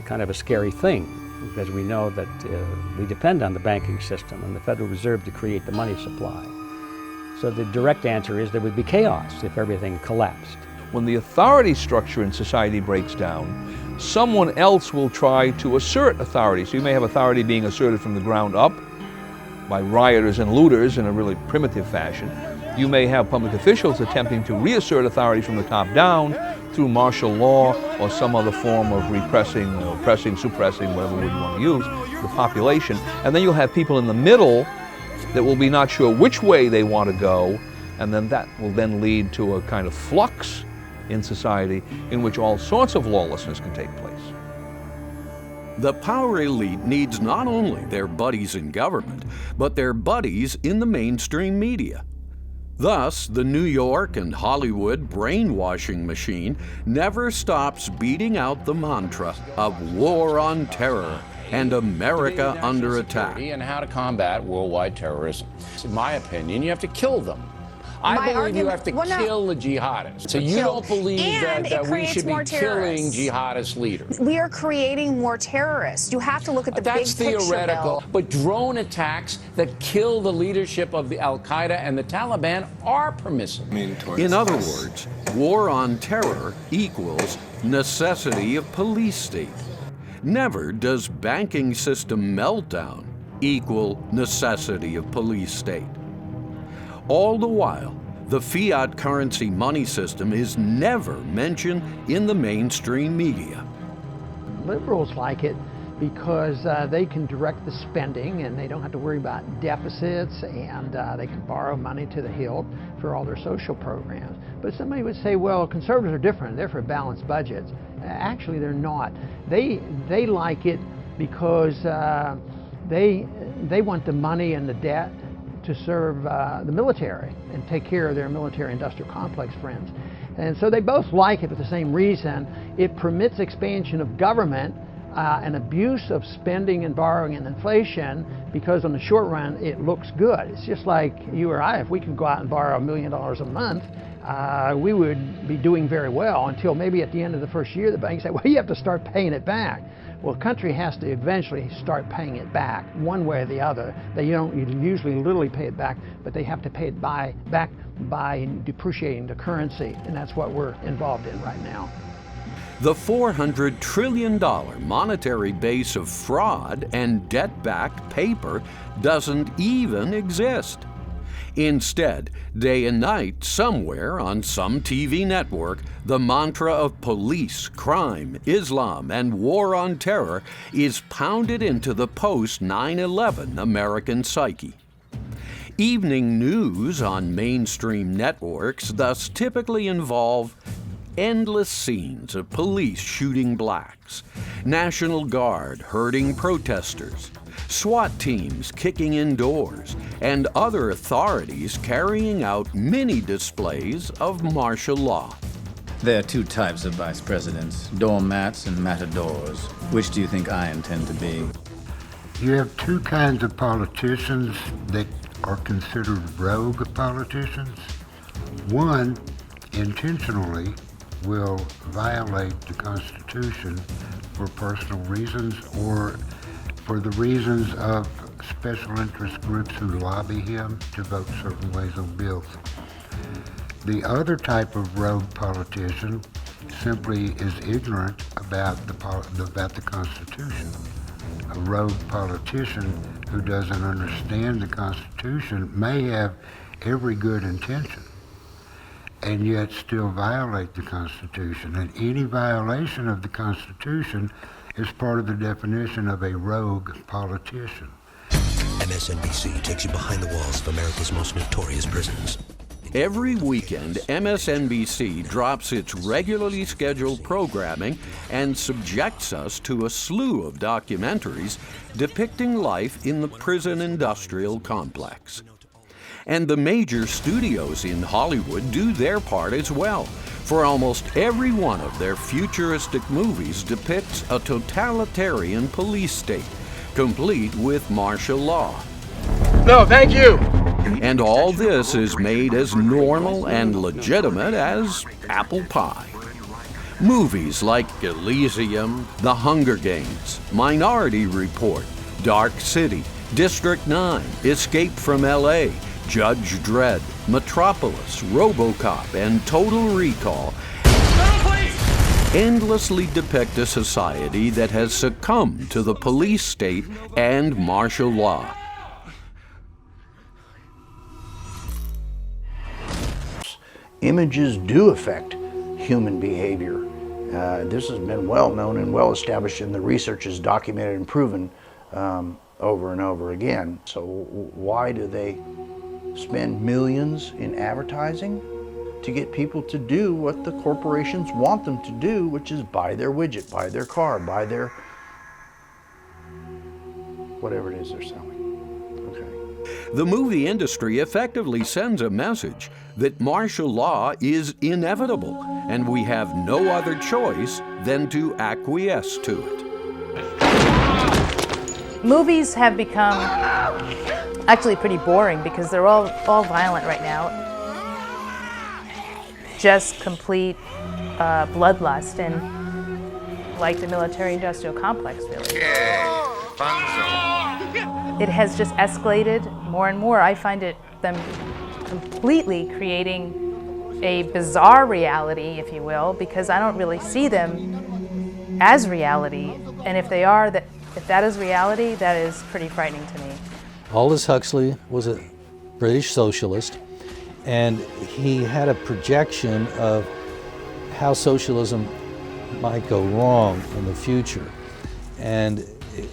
kind of a scary thing, because we know that we depend on the banking system and the Federal Reserve to create the money supply. So the direct answer is there would be chaos if everything collapsed. When the authority structure in society breaks down, someone else will try to assert authority. So you may have authority being asserted from the ground up by rioters and looters in a really primitive fashion, You may have public officials attempting to reassert authority from the top down through martial law or some other form of repressing, oppressing, suppressing, whatever word you want to use, the population. And then you'll have people in the middle that will be not sure which way they want to go, and then that will then lead to a kind of flux in society in which all sorts of lawlessness can take place. The power elite needs not only their buddies in government, but their buddies in the mainstream media. Thus, the New York and Hollywood brainwashing machine never stops beating out the mantra of war on terror and America under attack. And how to combat worldwide terrorism. In my opinion, you have to kill them. I believe you have to kill the jihadists. So you don't believe that we should be killing jihadist leaders. We are creating more terrorists. You have to look at the big picture. That's theoretical. But drone attacks that kill the leadership of the Al-Qaeda and the Taliban are permissible. In other words, war on terror equals necessity of police state. Never does banking system meltdown equal necessity of police state. All the while, the fiat currency money system is never mentioned in the mainstream media. Liberals like it because they can direct the spending and they don't have to worry about deficits, and they can borrow money to the hilt for all their social programs. But somebody would say, well, conservatives are different. They're for balanced budgets. Actually, they're not. They like it because they want the money and the debt to serve the military and take care of their military-industrial complex friends. And so they both like it for the same reason. It permits expansion of government and abuse of spending and borrowing and inflation, because on the short run it looks good. It's just like you or I, if we could go out and borrow $1 million a month, we would be doing very well until maybe at the end of the first year the bank say, well, you have to start paying it back. Well, a country has to eventually start paying it back, one way or the other. They don't usually literally pay it back, but they have to pay it back by depreciating the currency, and that's what we're involved in right now. The $400 trillion monetary base of fraud and debt-backed paper doesn't even exist. Instead, day and night, somewhere on some TV network, the mantra of police, crime, Islam, and war on terror is pounded into the post-9/11 American psyche. Evening news on mainstream networks thus typically involve endless scenes of police shooting blacks, National Guard herding protesters, SWAT teams kicking in doors, and other authorities carrying out mini displays of martial law. There are two types of vice presidents, doormats and matadors. Which do you think I intend to be? You have two kinds of politicians that are considered rogue politicians. One intentionally will violate the Constitution for personal reasons or for the reasons of special interest groups who lobby him to vote certain ways on bills. The other type of rogue politician simply is ignorant about the Constitution. A rogue politician who doesn't understand the Constitution may have every good intention and yet still violate the Constitution. And any violation of the Constitution is part of the definition of a rogue politician. MSNBC takes you behind the walls of America's most notorious prisons. Every weekend, MSNBC drops its regularly scheduled programming and subjects us to a slew of documentaries depicting life in the prison industrial complex. And the major studios in Hollywood do their part as well, for almost every one of their futuristic movies depicts a totalitarian police state, complete with martial law. No, thank you! And all this is made as normal and legitimate as apple pie. Movies like Elysium, The Hunger Games, Minority Report, Dark City, District 9, Escape from L.A., Judge Dredd, Metropolis, RoboCop, and Total Recall endlessly depict a society that has succumbed to the police state and martial law. images do affect human behavior. This has been well known and well established, and the research is documented and proven over and over again. So why do they spend millions in advertising? To get people to do what the corporations want them to do, which is buy their widget, buy their car, buy their whatever it is they're selling. Okay. The movie industry effectively sends a message that martial law is inevitable, and we have no other choice than to acquiesce to it. Movies have become actually pretty boring because they're all violent right now. Just complete bloodlust and like the military-industrial complex, really. It has just escalated more and more. I find them completely creating a bizarre reality, if you will, because I don't really see them as reality. And if they are, if that is reality, that is pretty frightening to me. Aldous Huxley was a British socialist, and he had a projection of how socialism might go wrong in the future. And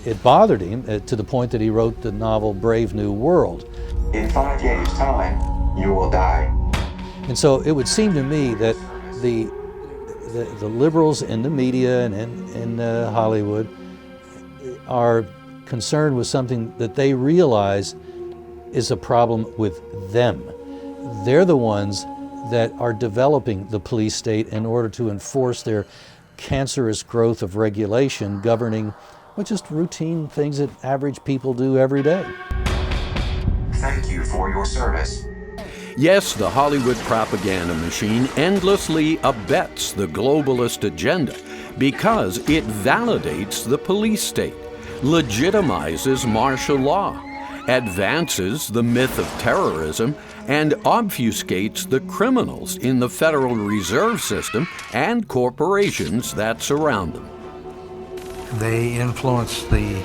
it bothered him to the point that he wrote the novel Brave New World. In 5 years' time, you will die. And so it would seem to me that the liberals in the media and in Hollywood are concerned with something that they realize is a problem with them. They're the ones that are developing the police state in order to enforce their cancerous growth of regulation governing just routine things that average people do every day. Thank you for your service. Yes, the Hollywood propaganda machine endlessly abets the globalist agenda because it validates the police state, legitimizes martial law, advances the myth of terrorism, and obfuscates the criminals in the Federal Reserve System and corporations that surround them. They influence the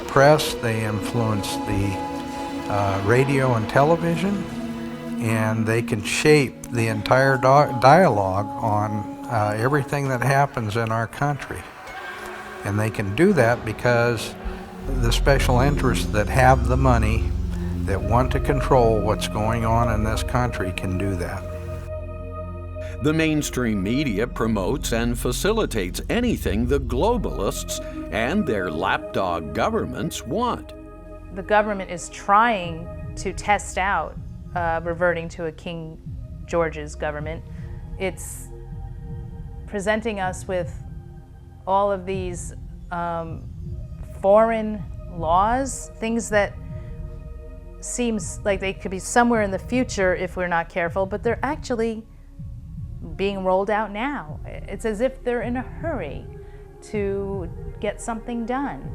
press, they influence the radio and television, and they can shape the entire dialogue on everything that happens in our country. And they can do that because the special interests that have the money, that want to control what's going on in this country, can do that. The mainstream media promotes and facilitates anything the globalists and their lapdog governments want. The government is trying to test out reverting to a King George's government. It's presenting us with all of these foreign laws, things that seems like they could be somewhere in the future if we're not careful, but they're actually being rolled out now. It's as if they're in a hurry to get something done.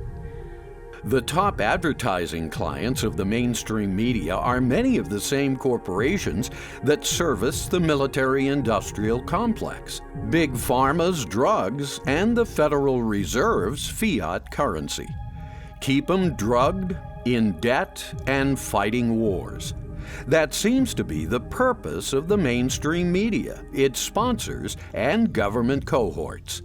The top advertising clients of the mainstream media are many of the same corporations that service the military-industrial complex, Big Pharma's drugs, and the Federal Reserve's fiat currency. Keep them drugged, in debt, and fighting wars. That seems to be the purpose of the mainstream media, its sponsors, and government cohorts.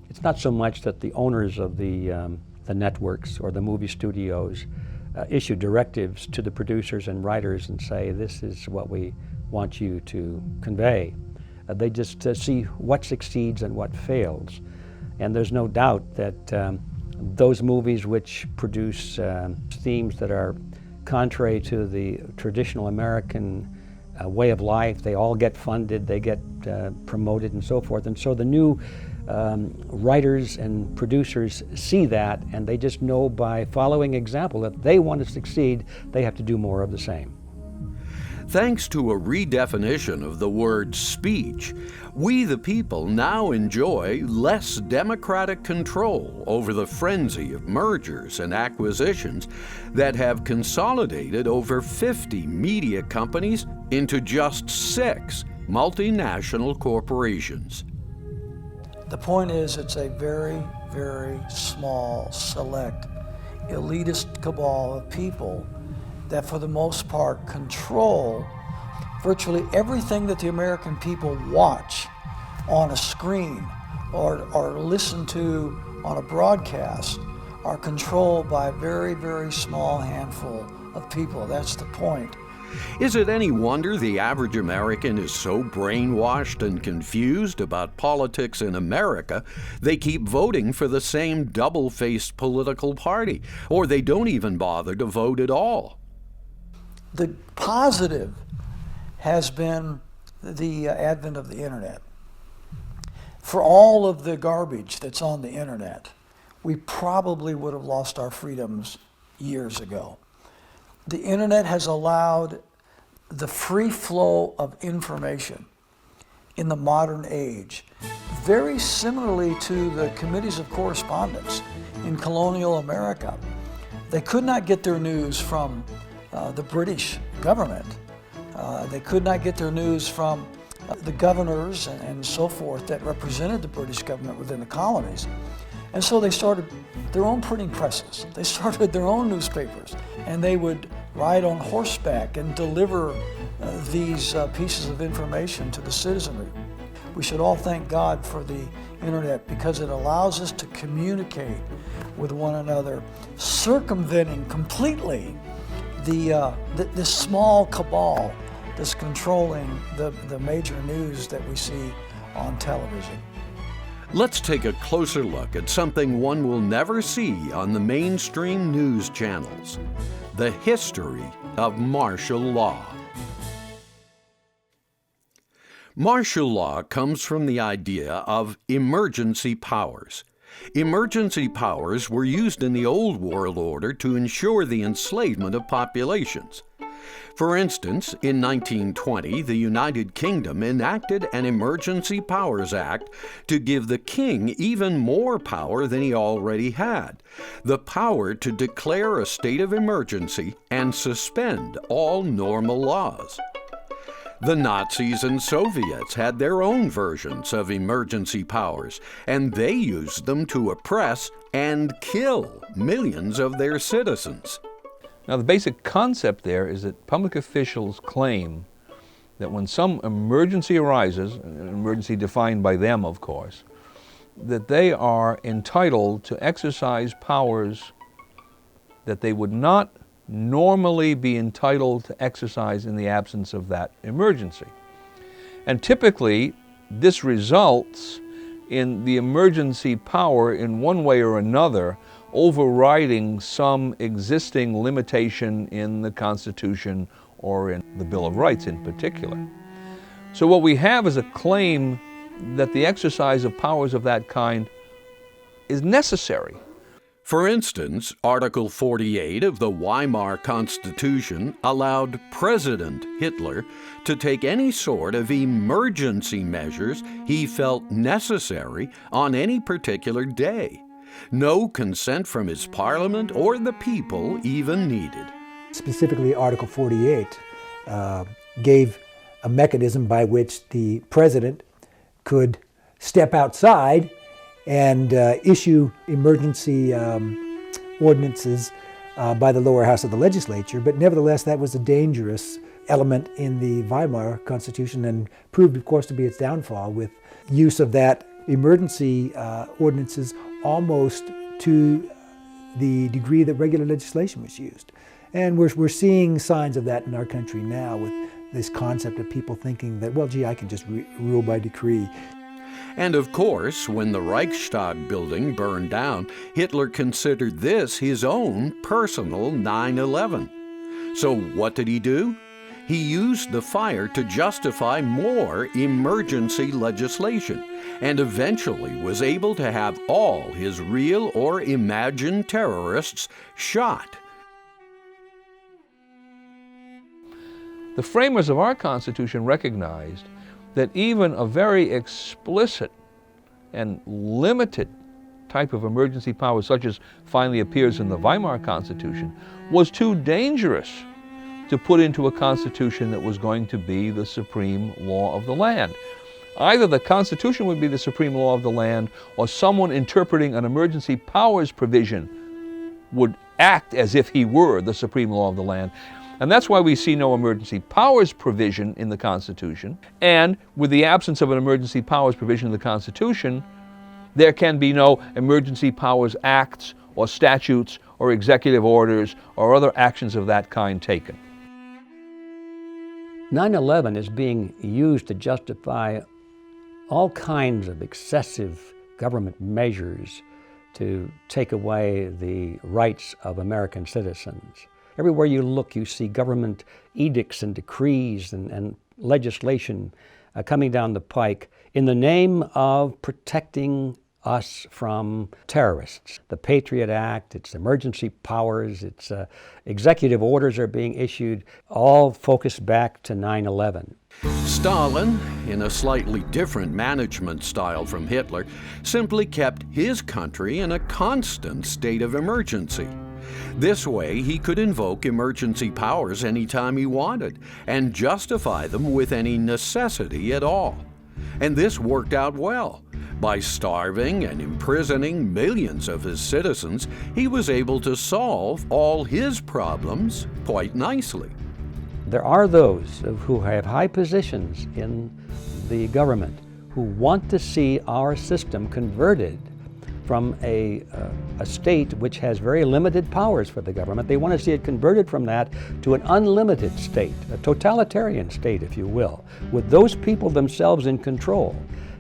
It's not so much that the owners of the networks or the movie studios issue directives to the producers and writers and say, this is what we want you to convey. They just see what succeeds and what fails. And there's no doubt that those movies which produce themes that are contrary to the traditional American way of life, they all get funded, they get promoted and so forth. And so the new writers and producers see that, and they just know by following example that they want to succeed, they have to do more of the same. Thanks to a redefinition of the word speech, we the people now enjoy less democratic control over the frenzy of mergers and acquisitions that have consolidated over 50 media companies into just 6 multinational corporations. The point is, it's a very, very small, select, elitist cabal of people that for the most part control Virtually everything that the American people watch on a screen or listen to on a broadcast are controlled by a very, very small handful of people. That's the point. Is it any wonder the average American is so brainwashed and confused about politics in America, they keep voting for the same double-faced political party, or they don't even bother to vote at all? The positive has been the advent of the internet. For all of the garbage that's on the internet, we probably would have lost our freedoms years ago. The internet has allowed the free flow of information in the modern age, very similarly to the committees of correspondence in colonial America. They could not get their news from the British government. They could not get their news from the governors and so forth that represented the British government within the colonies. And so they started their own printing presses. They started their own newspapers, and they would ride on horseback and deliver these pieces of information to the citizenry. We should all thank God for the internet because it allows us to communicate with one another, circumventing completely this small cabal that's controlling the major news that we see on television. Let's take a closer look at something one will never see on the mainstream news channels: the history of martial law. Martial law comes from the idea of emergency powers. Emergency powers were used in the old world order to ensure the enslavement of populations. For instance, in 1920, the United Kingdom enacted an Emergency Powers Act to give the king even more power than he already had: the power to declare a state of emergency and suspend all normal laws. The Nazis and Soviets had their own versions of emergency powers, and they used them to oppress and kill millions of their citizens. Now, the basic concept there is that public officials claim that when some emergency arises, an emergency defined by them, of course, that they are entitled to exercise powers that they would not normally be entitled to exercise in the absence of that emergency. And typically, this results in the emergency power in one way or another overriding some existing limitation in the Constitution or in the Bill of Rights in particular. So what we have is a claim that the exercise of powers of that kind is necessary. For instance, Article 48 of the Weimar Constitution allowed President Hitler to take any sort of emergency measures he felt necessary on any particular day. No consent from his parliament or the people even needed. Specifically, Article 48 gave a mechanism by which the president could step outside and issue emergency ordinances by the lower house of the legislature, but nevertheless that was a dangerous element in the Weimar Constitution and proved, of course, to be its downfall with use of that emergency ordinances almost to the degree that regular legislation was used. And we're seeing signs of that in our country now with this concept of people thinking that, well, gee, I can just rule by decree. And of course, when the Reichstag building burned down, Hitler considered this his own personal 9/11. So what did he do? He used the fire to justify more emergency legislation, and eventually was able to have all his real or imagined terrorists shot. The framers of our Constitution recognized that even a very explicit and limited type of emergency power, such as finally appears in the Weimar Constitution, was too dangerous to put into a constitution that was going to be the supreme law of the land. Either the Constitution would be the supreme law of the land, or someone interpreting an emergency powers provision would act as if he were the supreme law of the land. And that's why we see no emergency powers provision in the Constitution. And with the absence of an emergency powers provision in the Constitution, there can be no emergency powers acts or statutes or executive orders or other actions of that kind taken. 9/11 is being used to justify all kinds of excessive government measures to take away the rights of American citizens. Everywhere you look, you see government edicts and decrees and legislation coming down the pike in the name of protecting us from terrorists. The Patriot Act, its emergency powers, its executive orders are being issued, all focused back to 9/11. Stalin, in a slightly different management style from Hitler, simply kept his country in a constant state of emergency. This way, he could invoke emergency powers anytime he wanted and justify them with any necessity at all. And this worked out well. By starving and imprisoning millions of his citizens, he was able to solve all his problems quite nicely. There are those who have high positions in the government who want to see our system converted from a state which has very limited powers for the government. They want to see it converted from that to an unlimited state, a totalitarian state, if you will, with those people themselves in control.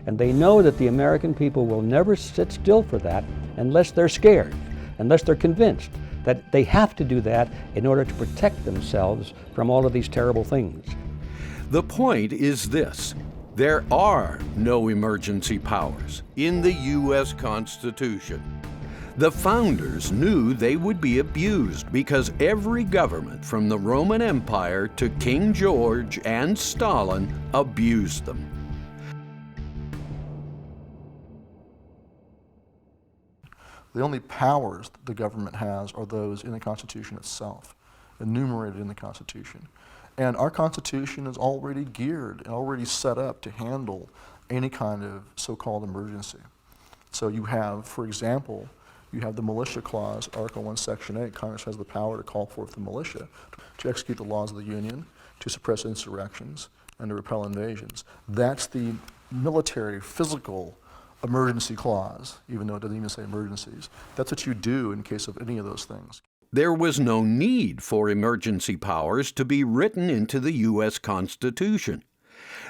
And they know that the American people will never sit still for that unless they're scared, unless they're convinced that they have to do that in order to protect themselves from all of these terrible things. The point is this: there are no emergency powers in the U.S. Constitution. The founders knew they would be abused because every government from the Roman Empire to King George and Stalin abused them. The only powers that the government has are those in the Constitution itself, enumerated in the Constitution. And our Constitution is already geared and already set up to handle any kind of so-called emergency. So you have, for example, you have the Militia Clause, Article 1, Section 8. Congress has the power to call forth the militia to execute the laws of the Union, to suppress insurrections, and to repel invasions. That's the military, physical emergency clause, even though it doesn't even say emergencies. That's what you do in case of any of those things. There was no need for emergency powers to be written into the U.S. Constitution.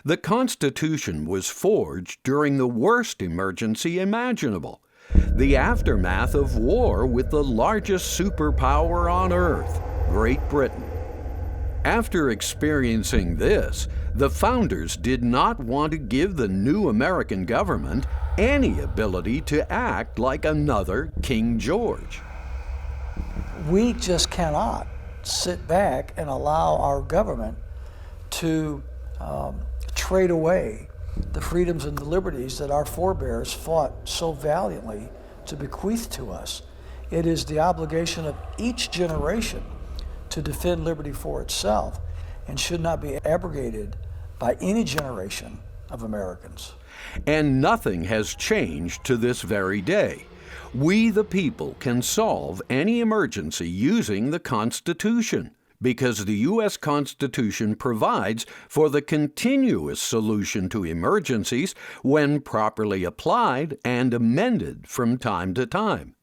The Constitution was forged during the worst emergency imaginable, the aftermath of war with the largest superpower on earth, Great Britain. After experiencing this, the founders did not want to give the new American government any ability to act like another King George. We just cannot sit back and allow our government to trade away the freedoms and the liberties that our forebears fought so valiantly to bequeath to us. It is the obligation of each generation to defend liberty for itself and should not be abrogated by any generation of Americans. And nothing has changed to this very day. We, the people, can solve any emergency using the Constitution because the U.S. Constitution provides for the continuous solution to emergencies when properly applied and amended from time to time.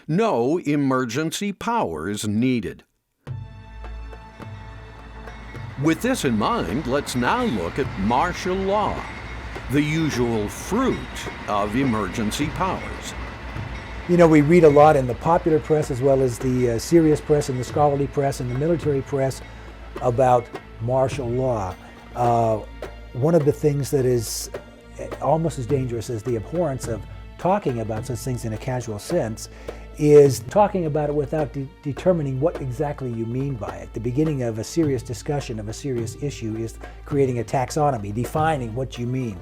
No emergency powers needed. With this in mind, let's now look at martial law, the usual fruit of emergency powers. You know, we read a lot in the popular press as well as the serious press and the scholarly press and the military press about martial law. One of the things that is almost as dangerous as the abhorrence of talking about such things in a casual sense is talking about it without determining what exactly you mean by it. The beginning of a serious discussion of a serious issue is creating a taxonomy, defining what you mean.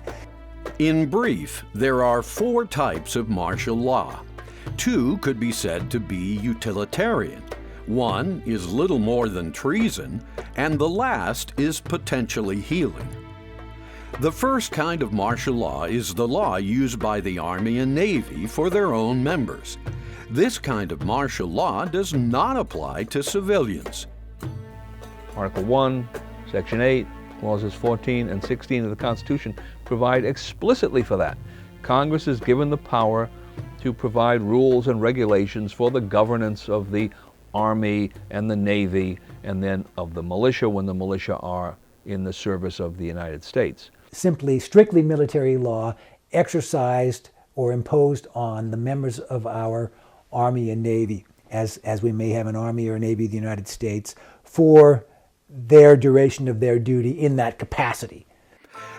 In brief, there are 4 types of martial law. 2 could be said to be utilitarian. 1 is little more than treason, and the last is potentially healing. The first kind of martial law is the law used by the Army and Navy for their own members. This kind of martial law does not apply to civilians. Article 1, Section 8, Clauses 14 and 16 of the Constitution provide explicitly for that. Congress is given the power to provide rules and regulations for the governance of the Army and the Navy, and then of the militia when the militia are in the service of the United States. Simply, strictly military law exercised or imposed on the members of our Army and Navy, as we may have an Army or Navy of the United States, for their duration of their duty in that capacity.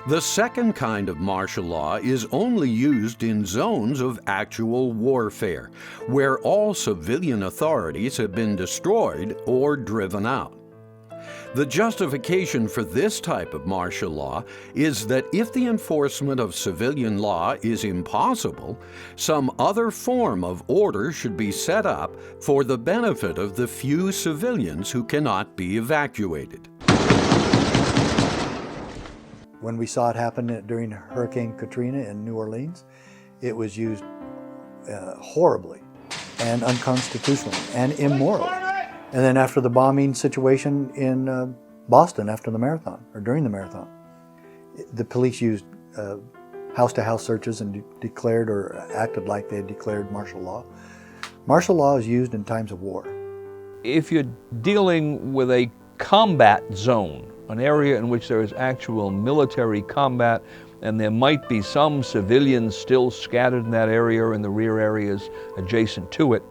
The second kind of martial law is only used in zones of actual warfare, where all civilian authorities have been destroyed or driven out. The justification for this type of martial law is that if the enforcement of civilian law is impossible, some other form of order should be set up for the benefit of the few civilians who cannot be evacuated. When we saw it happen during Hurricane Katrina in New Orleans, it was used horribly and unconstitutionally and immorally. And then after the bombing situation in Boston after the marathon, or during the marathon, the police used house-to-house searches and declared or acted like they had declared martial law. Martial law is used in times of war. If you're dealing with a combat zone, an area in which there is actual military combat, and there might be some civilians still scattered in that area or in the rear areas adjacent to it,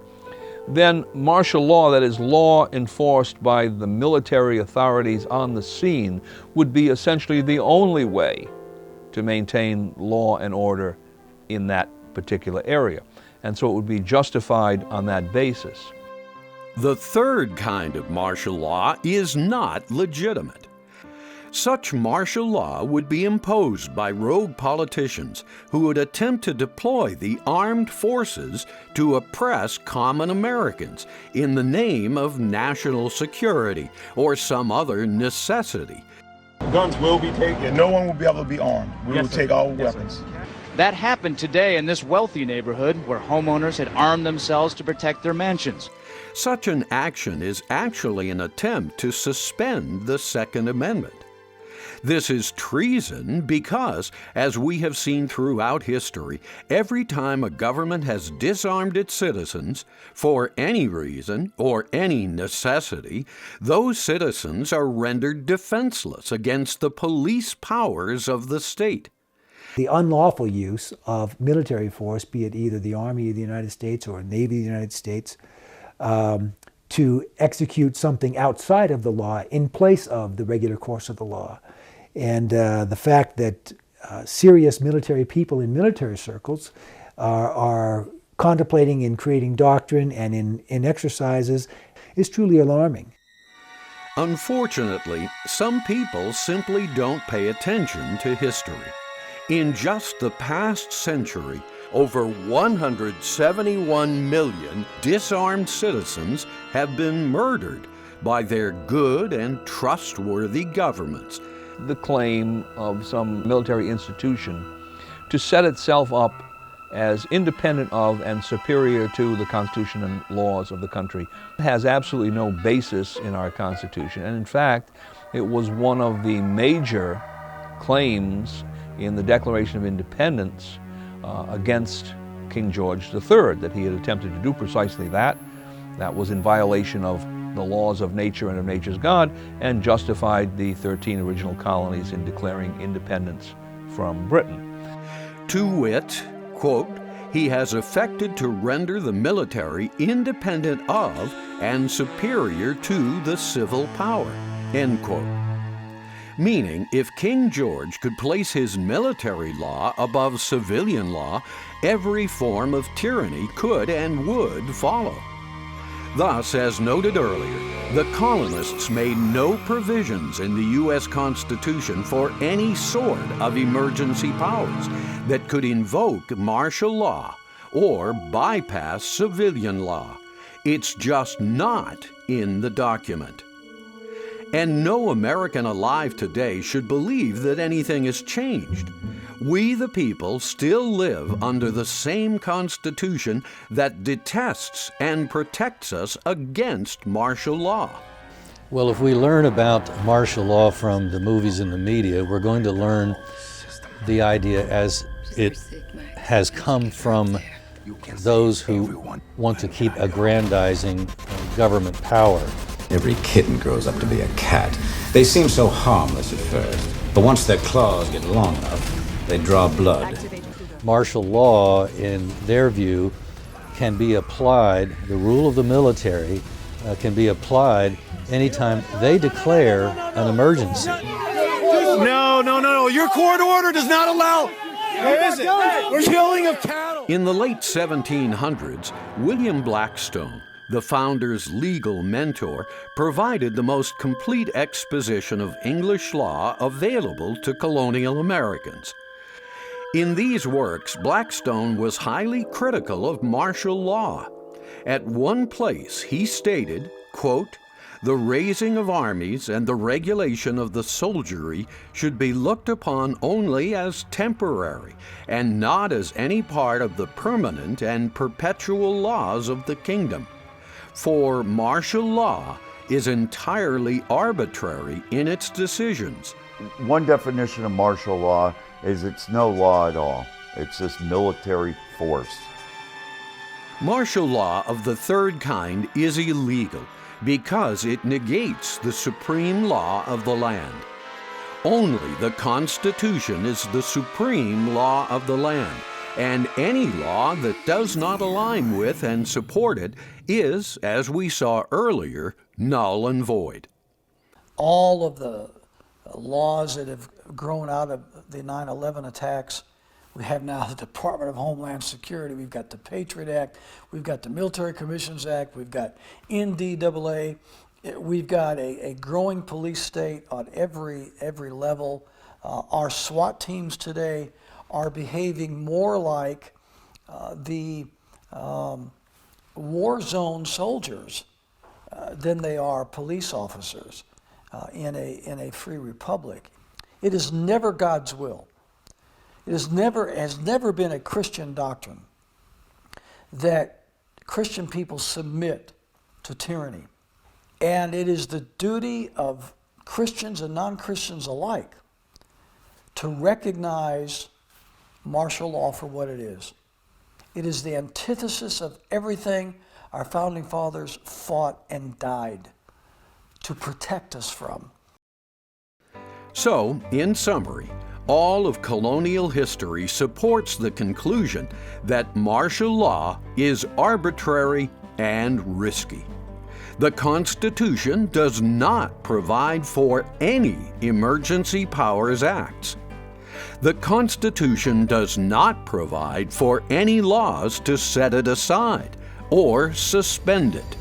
then martial law, that is law enforced by the military authorities on the scene, would be essentially the only way to maintain law and order in that particular area. And so it would be justified on that basis. The third kind of martial law is not legitimate. Such martial law would be imposed by rogue politicians who would attempt to deploy the armed forces to oppress common Americans in the name of national security or some other necessity. Guns will be taken. No one will be able to be armed. We will take all weapons. That happened today in this wealthy neighborhood where homeowners had armed themselves to protect their mansions. Such an action is actually an attempt to suspend the Second Amendment. This is treason because, as we have seen throughout history, every time a government has disarmed its citizens for any reason or any necessity, those citizens are rendered defenseless against the police powers of the state. The unlawful use of military force, be it either the Army of the United States or Navy of the United States, to execute something outside of the law in place of the regular course of the law. And the fact that serious military people in military circles are contemplating in creating doctrine and in exercises is truly alarming. Unfortunately, some people simply don't pay attention to history. In just the past century, over 171 million disarmed citizens have been murdered by their good and trustworthy governments. The claim of some military institution to set itself up as independent of and superior to the Constitution and laws of the country has absolutely no basis in our Constitution. And in fact, it was one of the major claims in the Declaration of Independence against King George III, that he had attempted to do precisely that. That was in violation of the laws of nature and of nature's God, and justified the 13 original colonies in declaring independence from Britain. To wit, quote, he has effected to render the military independent of and superior to the civil power, end quote. Meaning, if King George could place his military law above civilian law, every form of tyranny could and would follow. Thus, as noted earlier, the colonists made no provisions in the U.S. Constitution for any sort of emergency powers that could invoke martial law or bypass civilian law. It's just not in the document. And no American alive today should believe that anything has changed. We, the people, still live under the same Constitution that detests and protects us against martial law. Well, if we learn about martial law from the movies and the media, we're going to learn the idea as it has come from those who want to keep aggrandizing government power. Every kitten grows up to be a cat. They seem so harmless at first, but once their claws get long enough, they draw blood. Martial law, in their view, can be applied, the rule of the military can be applied anytime they declare an emergency. No. Your court order does not allow. Where is it? We're killing of cattle. In the late 1700s, William Blackstone, the founder's legal mentor, provided the most complete exposition of English law available to colonial Americans. In these works, Blackstone was highly critical of martial law. At one place, he stated, quote, "The raising of armies and the regulation of the soldiery should be looked upon only as temporary, and not as any part of the permanent and perpetual laws of the kingdom. For martial law is entirely arbitrary in its decisions." One definition of martial law is it's no law at all. It's just military force. Martial law of the third kind is illegal because it negates the supreme law of the land. Only the Constitution is the supreme law of the land, and any law that does not align with and support it is, as we saw earlier, null and void. All of the laws that have grown out of the 9/11 attacks, we have now the Department of Homeland Security, we've got the Patriot Act, we've got the Military Commissions Act, we've got NDAA, we've got a growing police state on every level. Our SWAT teams today are behaving more like the war zone soldiers than they are police officers in a free republic. It is never God's will. It has never been a Christian doctrine that Christian people submit to tyranny. And it is the duty of Christians and non-Christians alike to recognize martial law for what it is. It is the antithesis of everything our founding fathers fought and died to protect us from. So, in summary, all of colonial history supports the conclusion that martial law is arbitrary and risky. The Constitution does not provide for any emergency powers acts. The Constitution does not provide for any laws to set it aside or suspend it.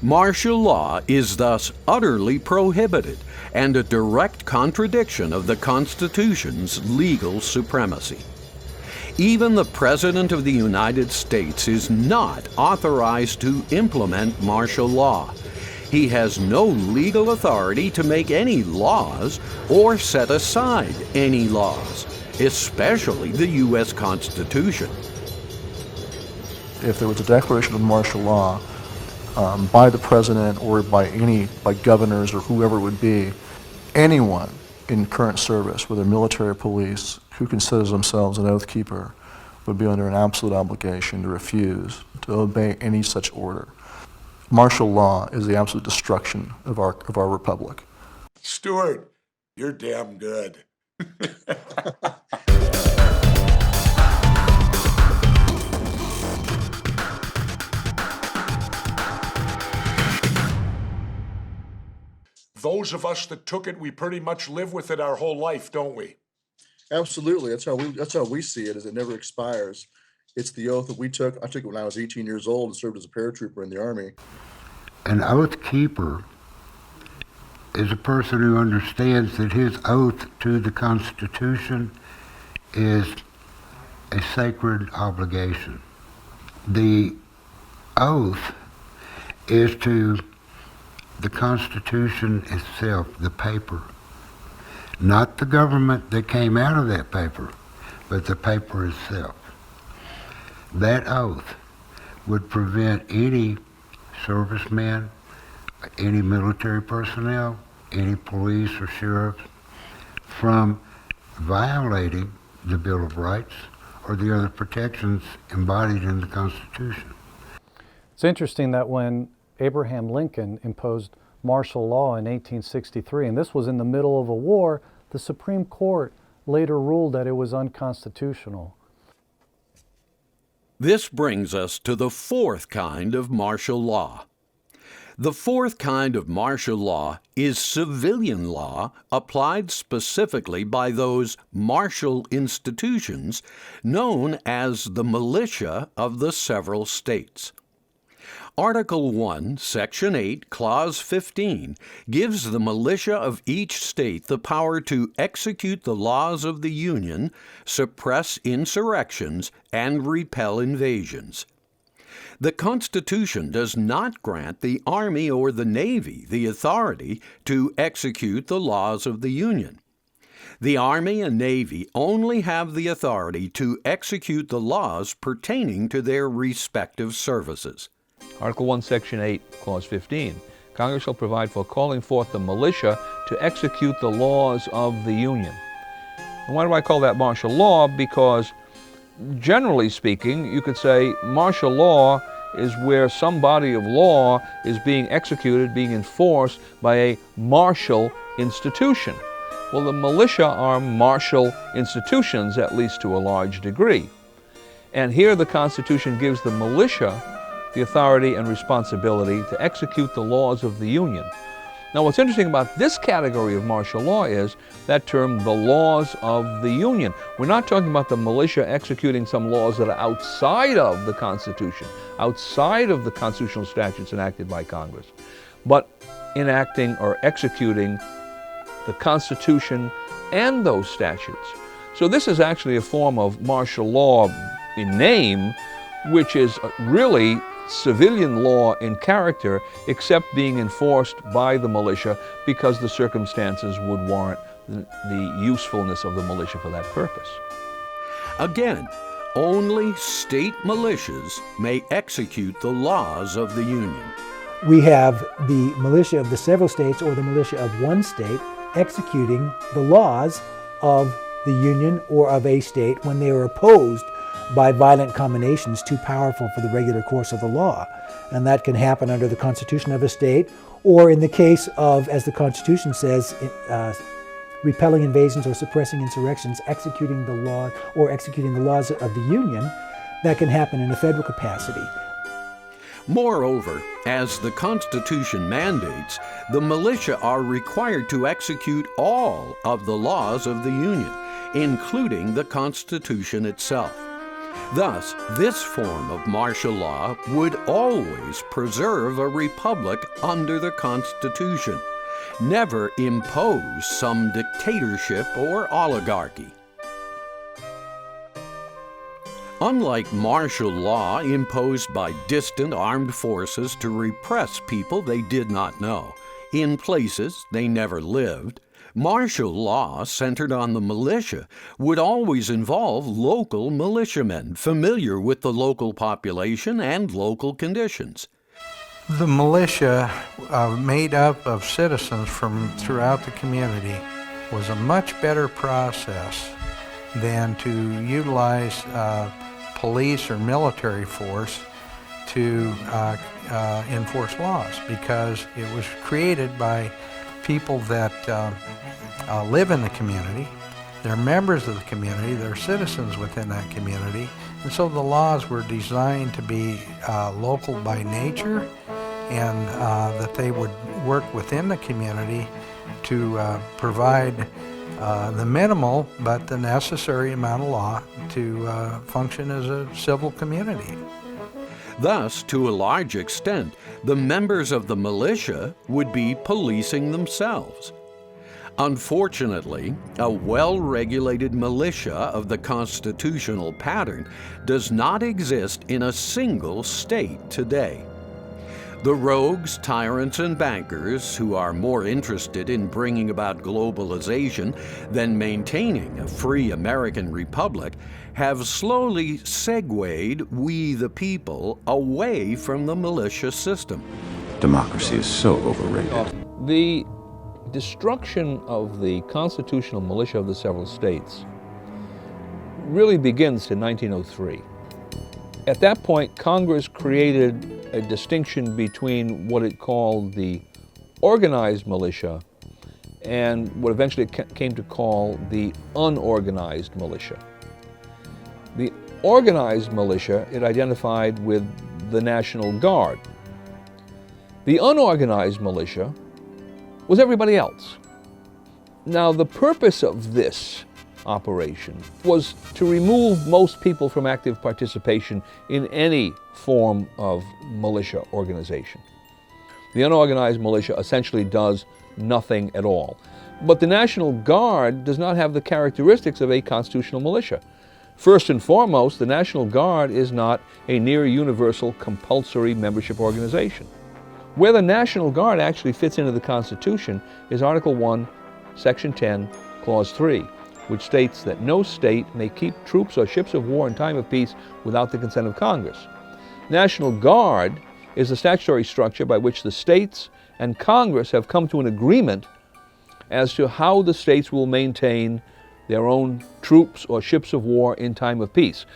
Martial law is thus utterly prohibited and a direct contradiction of the Constitution's legal supremacy. Even the President of the United States is not authorized to implement martial law. He has no legal authority to make any laws or set aside any laws, especially the U.S. Constitution. If there was a declaration of martial law by the president or by governors or whoever it would be, anyone in current service, whether military or police, who considers themselves an oath keeper, would be under an absolute obligation to refuse to obey any such order. Martial law is the absolute destruction of our republic. Stuart, you're damn good. Those of us that took it, we pretty much live with it our whole life, don't we? Absolutely. That's how we see it, is it never expires. It's the oath that we took. I took it when I was 18 years old and served as a paratrooper in the Army. An oath keeper is a person who understands that his oath to the Constitution is a sacred obligation. The oath is to the Constitution itself, the paper. Not the government that came out of that paper, but the paper itself. That oath would prevent any serviceman, any military personnel, any police or sheriffs, from violating the Bill of Rights or the other protections embodied in the Constitution. It's interesting that when Abraham Lincoln imposed martial law in 1863, and this was in the middle of a war, the Supreme Court later ruled that it was unconstitutional. This brings us to the fourth kind of martial law. The fourth kind of martial law is civilian law applied specifically by those martial institutions known as the militia of the several states. Article 1, Section 8, Clause 15 gives the militia of each state the power to execute the laws of the Union, suppress insurrections, and repel invasions. The Constitution does not grant the Army or the Navy the authority to execute the laws of the Union. The Army and Navy only have the authority to execute the laws pertaining to their respective services. Article 1, Section 8, Clause 15. Congress shall provide for calling forth the militia to execute the laws of the Union. And why do I call that martial law? Because generally speaking, you could say martial law is where some body of law is being executed, being enforced by a martial institution. Well, the militia are martial institutions, at least to a large degree. And here the Constitution gives the militia the authority and responsibility to execute the laws of the Union. Now, what's interesting about this category of martial law is that term, the laws of the Union. We're not talking about the militia executing some laws that are outside of the Constitution, outside of the constitutional statutes enacted by Congress, but enacting or executing the Constitution and those statutes. So this is actually a form of martial law in name, which is really civilian law in character, except being enforced by the militia because the circumstances would warrant the usefulness of the militia for that purpose. Again, only state militias may execute the laws of the Union. We have the militia of the several states or the militia of one state executing the laws of the Union or of a state when they are opposed by violent combinations too powerful for the regular course of the law. And that can happen under the Constitution of a state, or in the case of, as the Constitution says, repelling invasions or suppressing insurrections, executing the law or executing the laws of the Union. That can happen in a federal capacity. Moreover, as the Constitution mandates, the militia are required to execute all of the laws of the Union, including the Constitution itself. Thus, this form of martial law would always preserve a republic under the Constitution, never impose some dictatorship or oligarchy. Unlike martial law imposed by distant armed forces to repress people they did not know, in places they never lived, martial law centered on the militia would always involve local militiamen familiar with the local population and local conditions. The militia, made up of citizens from throughout the community, was a much better process than to utilize police or military force to enforce laws, because it was created by people that live in the community. They're members of the community, they're citizens within that community, and so the laws were designed to be local by nature, and that they would work within the community to provide the minimal but the necessary amount of law to function as a civil community. Thus, to a large extent, the members of the militia would be policing themselves. Unfortunately, a well-regulated militia of the constitutional pattern does not exist in a single state today. The rogues, tyrants, and bankers who are more interested in bringing about globalization than maintaining a free American republic have slowly segued we the people away from the militia system. Democracy is so overrated. The destruction of the constitutional militia of the several states really begins in 1903. At that point, Congress created a distinction between what it called the organized militia and what eventually it came to call the unorganized militia. The organized militia it identified with the National Guard. The unorganized militia was everybody else. Now, the purpose of this operation was to remove most people from active participation in any form of militia organization. The unorganized militia essentially does nothing at all. But the National Guard does not have the characteristics of a constitutional militia. First and foremost, the National Guard is not a near universal compulsory membership organization. Where the National Guard actually fits into the Constitution is Article 1, Section 10, Clause 3, which states that no state may keep troops or ships of war in time of peace without the consent of Congress. National Guard is the statutory structure by which the states and Congress have come to an agreement as to how the states will maintain their own troops or ships of war in time of peace.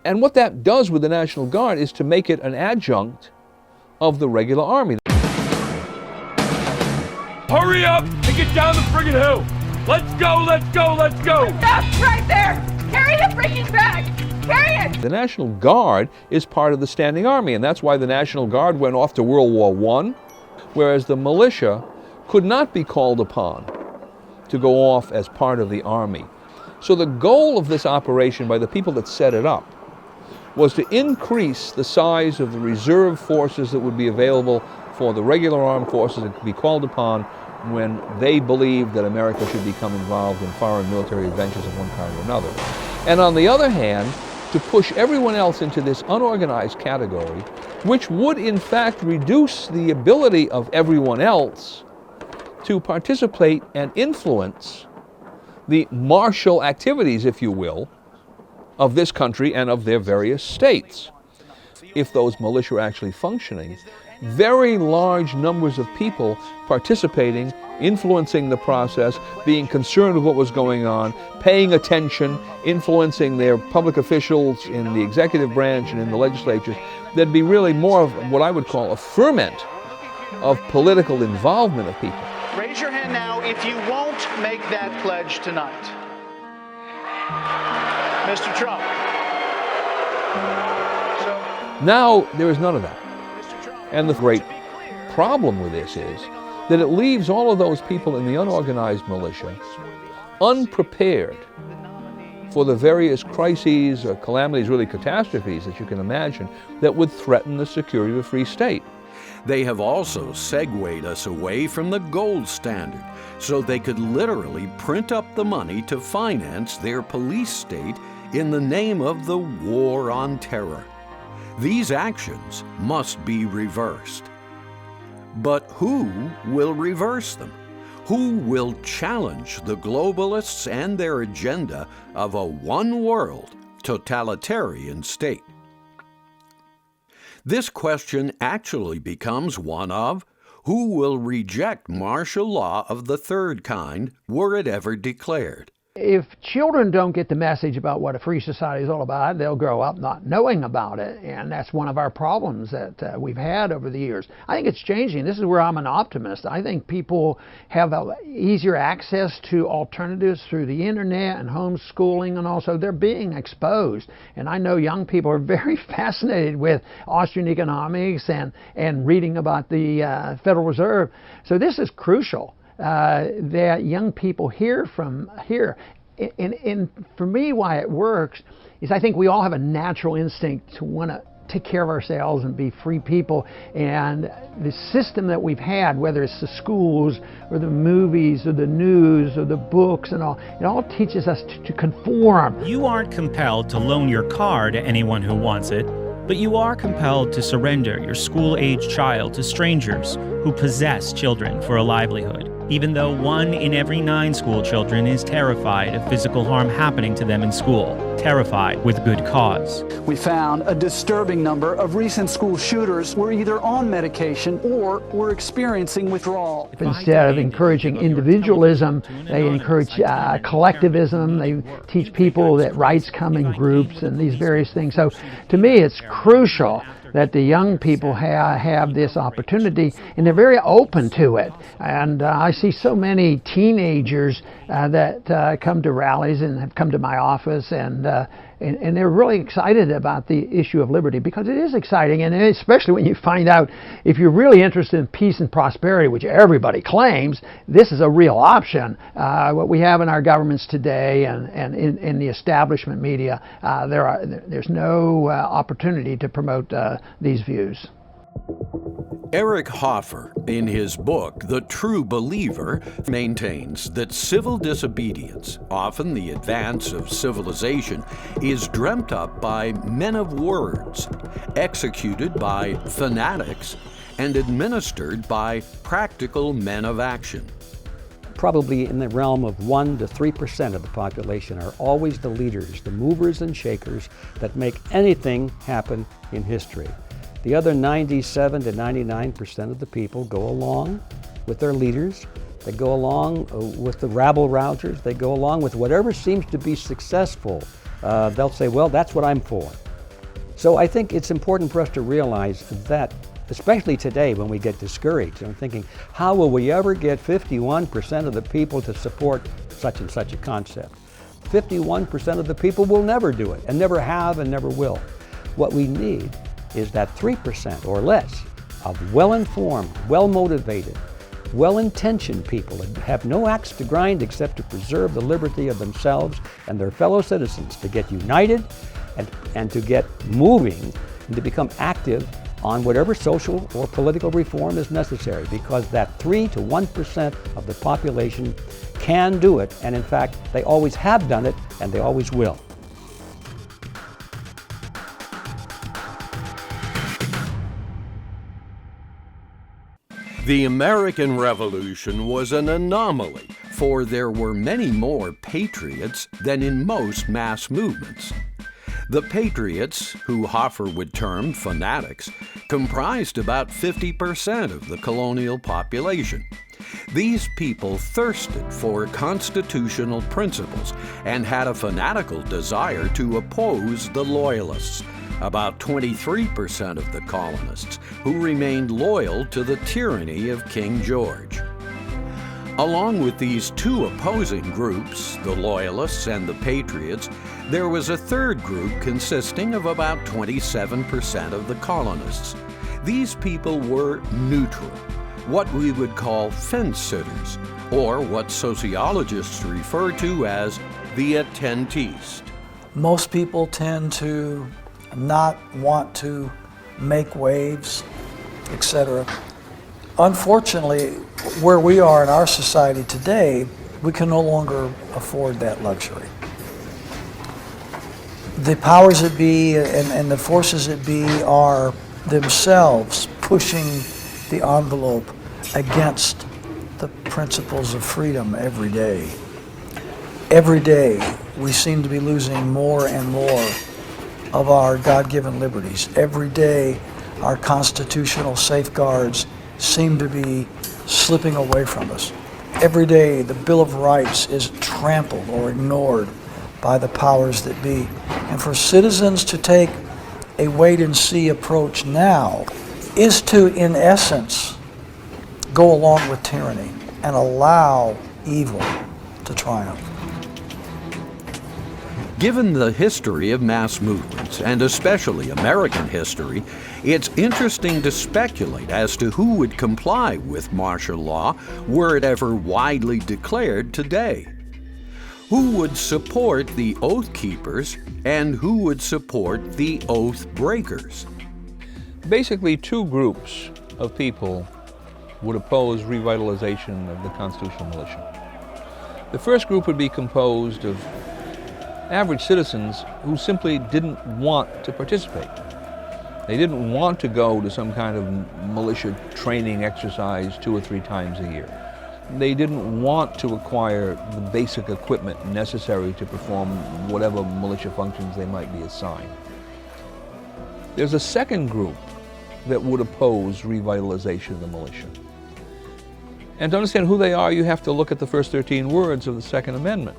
And what that does with the National Guard is to make it an adjunct of the regular army. Hurry up and get down the friggin' hill! Let's go, let's go, let's go! Stop right there! Carry the freaking bag! Carry it! The National Guard is part of the standing army, and that's why the National Guard went off to World War I, whereas the militia could not be called upon to go off as part of the army. So the goal of this operation by the people that set it up was to increase the size of the reserve forces that would be available for the regular armed forces that could be called upon when they believed that America should become involved in foreign military adventures of one kind or another. And on the other hand, to push everyone else into this unorganized category, which would in fact reduce the ability of everyone else to participate and influence the martial activities, if you will, of this country and of their various states. If those militia are actually functioning, very large numbers of people participating, influencing the process, being concerned with what was going on, paying attention, influencing their public officials in the executive branch and in the legislatures, there'd be really more of what I would call a ferment of political involvement of people. Raise your hand now if you won't make that pledge tonight. Mr. Trump. Now, there is none of that. And the great problem with this is that it leaves all of those people in the unorganized militia unprepared for the various crises or calamities, really catastrophes that you can imagine, that would threaten the security of a free state. They have also segued us away from the gold standard so they could literally print up the money to finance their police state in the name of the war on terror. These actions must be reversed. But who will reverse them? Who will challenge the globalists and their agenda of a one-world totalitarian state? This question actually becomes one of who will reject martial law of the third kind were it ever declared. If children don't get the message about what a free society is all about, they'll grow up not knowing about it, and that's one of our problems that we've had over the years. I think it's changing. This is where I'm an optimist. I think people have easier access to alternatives through the internet and homeschooling, and also they're being exposed. And I know young people are very fascinated with Austrian economics and reading about the Federal Reserve. So this is crucial. That young people hear from here. And for me, why it works is I think we all have a natural instinct to want to take care of ourselves and be free people. And the system that we've had, whether it's the schools or the movies or the news or the books and all, it all teaches us to conform. You aren't compelled to loan your car to anyone who wants it, but you are compelled to surrender your school-age child to strangers who possess children for a livelihood. even though 1 in every 9 school children is terrified of physical harm happening to them in school, terrified with good cause. We found a disturbing number of recent school shooters were either on medication or were experiencing withdrawal. Instead of encouraging individualism, they encourage collectivism. They teach people that rights come in groups and these various things. So to me, it's crucial that the young people have this opportunity, and they're very open to it. And I see so many teenagers that come to rallies and have come to my office, and they're really excited about the issue of liberty, because it is exciting, and especially when you find out, if you're really interested in peace and prosperity, which everybody claims, this is a real option. What we have in our governments today and in the establishment media, there's no opportunity to promote these views. Eric Hoffer, in his book, The True Believer, maintains that civil disobedience, often the advance of civilization, is dreamt up by men of words, executed by fanatics, and administered by practical men of action. Probably in the realm of 1 to 3% of the population are always the leaders, the movers and shakers that make anything happen in history. The other 97 to 99% of the people go along with their leaders. They go along with the rabble-rousers. They go along with whatever seems to be successful. They'll say, well, that's what I'm for. So I think it's important for us to realize that, especially today when we get discouraged and thinking, how will we ever get 51% of the people to support such and such a concept? 51% of the people will never do it, and never have and never will. What we need is that 3% or less of well-informed, well-motivated, well-intentioned people that have no axe to grind except to preserve the liberty of themselves and their fellow citizens, to get united and to get moving and to become active on whatever social or political reform is necessary, because that 3 to 1% of the population can do it, and in fact, they always have done it and they always will. The American Revolution was an anomaly, for there were many more patriots than in most mass movements. The patriots, who Hoffer would term fanatics, comprised about 50% of the colonial population. These people thirsted for constitutional principles and had a fanatical desire to oppose the Loyalists, about 23% of the colonists, who remained loyal to the tyranny of King George. Along with these two opposing groups, the Loyalists and the Patriots, there was a third group consisting of about 27% of the colonists. These people were neutral, what we would call fence-sitters, or what sociologists refer to as the attentees. Most people tend to not want to make waves, etc. Unfortunately, where we are in our society today, we can no longer afford that luxury. The powers that be and the forces that be are themselves pushing the envelope against the principles of freedom every day. Every day, we seem to be losing more and more of our God-given liberties. Every day, our constitutional safeguards seem to be slipping away from us. Every day, the Bill of Rights is trampled or ignored by the powers that be. And for citizens to take a wait-and-see approach now is to, in essence, go along with tyranny and allow evil to triumph. Given the history of mass movements, and especially American history, it's interesting to speculate as to who would comply with martial law were it ever widely declared today. Who would support the Oath Keepers and who would support the Oath Breakers? Basically, two groups of people would oppose revitalization of the constitutional militia. The first group would be composed of average citizens who simply didn't want to participate. They didn't want to go to some kind of militia training exercise 2 or 3 times a year. They didn't want to acquire the basic equipment necessary to perform whatever militia functions they might be assigned. There's a second group that would oppose revitalization of the militia. And to understand who they are, you have to look at the first 13 words of the Second Amendment.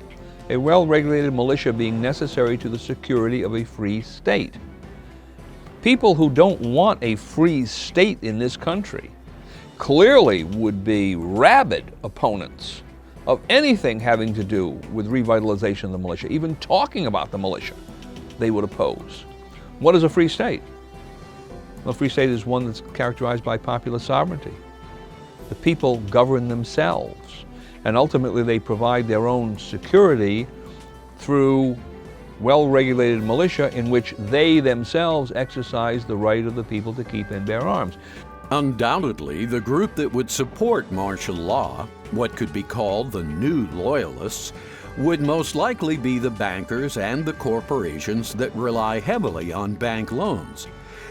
A well-regulated militia being necessary to the security of a free state. People who don't want a free state in this country clearly would be rabid opponents of anything having to do with revitalization of the militia. Even talking about the militia, they would oppose. What is a free state? Well, a free state is one that's characterized by popular sovereignty. The people govern themselves, and ultimately they provide their own security through well-regulated militia in which they themselves exercise the right of the people to keep and bear arms. Undoubtedly, the group that would support martial law, what could be called the New Loyalists, would most likely be the bankers and the corporations that rely heavily on bank loans,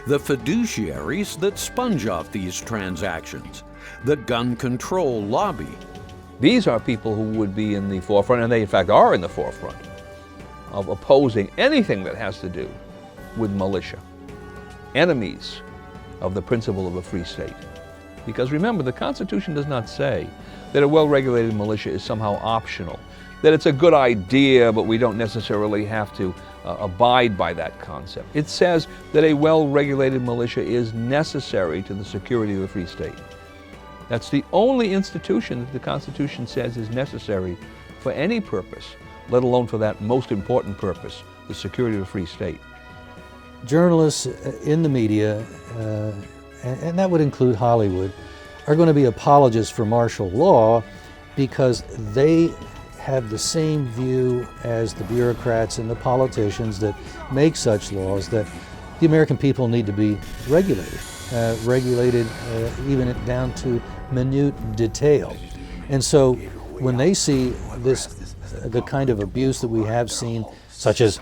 the fiduciaries that sponge off these transactions, the gun control lobby. These are people who would be in the forefront, and they in fact are in the forefront, of opposing anything that has to do with militia. Enemies of the principle of a free state. Because remember, the Constitution does not say that a well-regulated militia is somehow optional, that it's a good idea, but we don't necessarily have to abide by that concept. It says that a well-regulated militia is necessary to the security of a free state. That's the only institution that the Constitution says is necessary for any purpose, let alone for that most important purpose, the security of a free state. Journalists in the media, and that would include Hollywood, are going to be apologists for martial law because they have the same view as the bureaucrats and the politicians that make such laws, that the American people need to be regulated, even down to minute detail. And so when they see this, the kind of abuse that we have seen, such as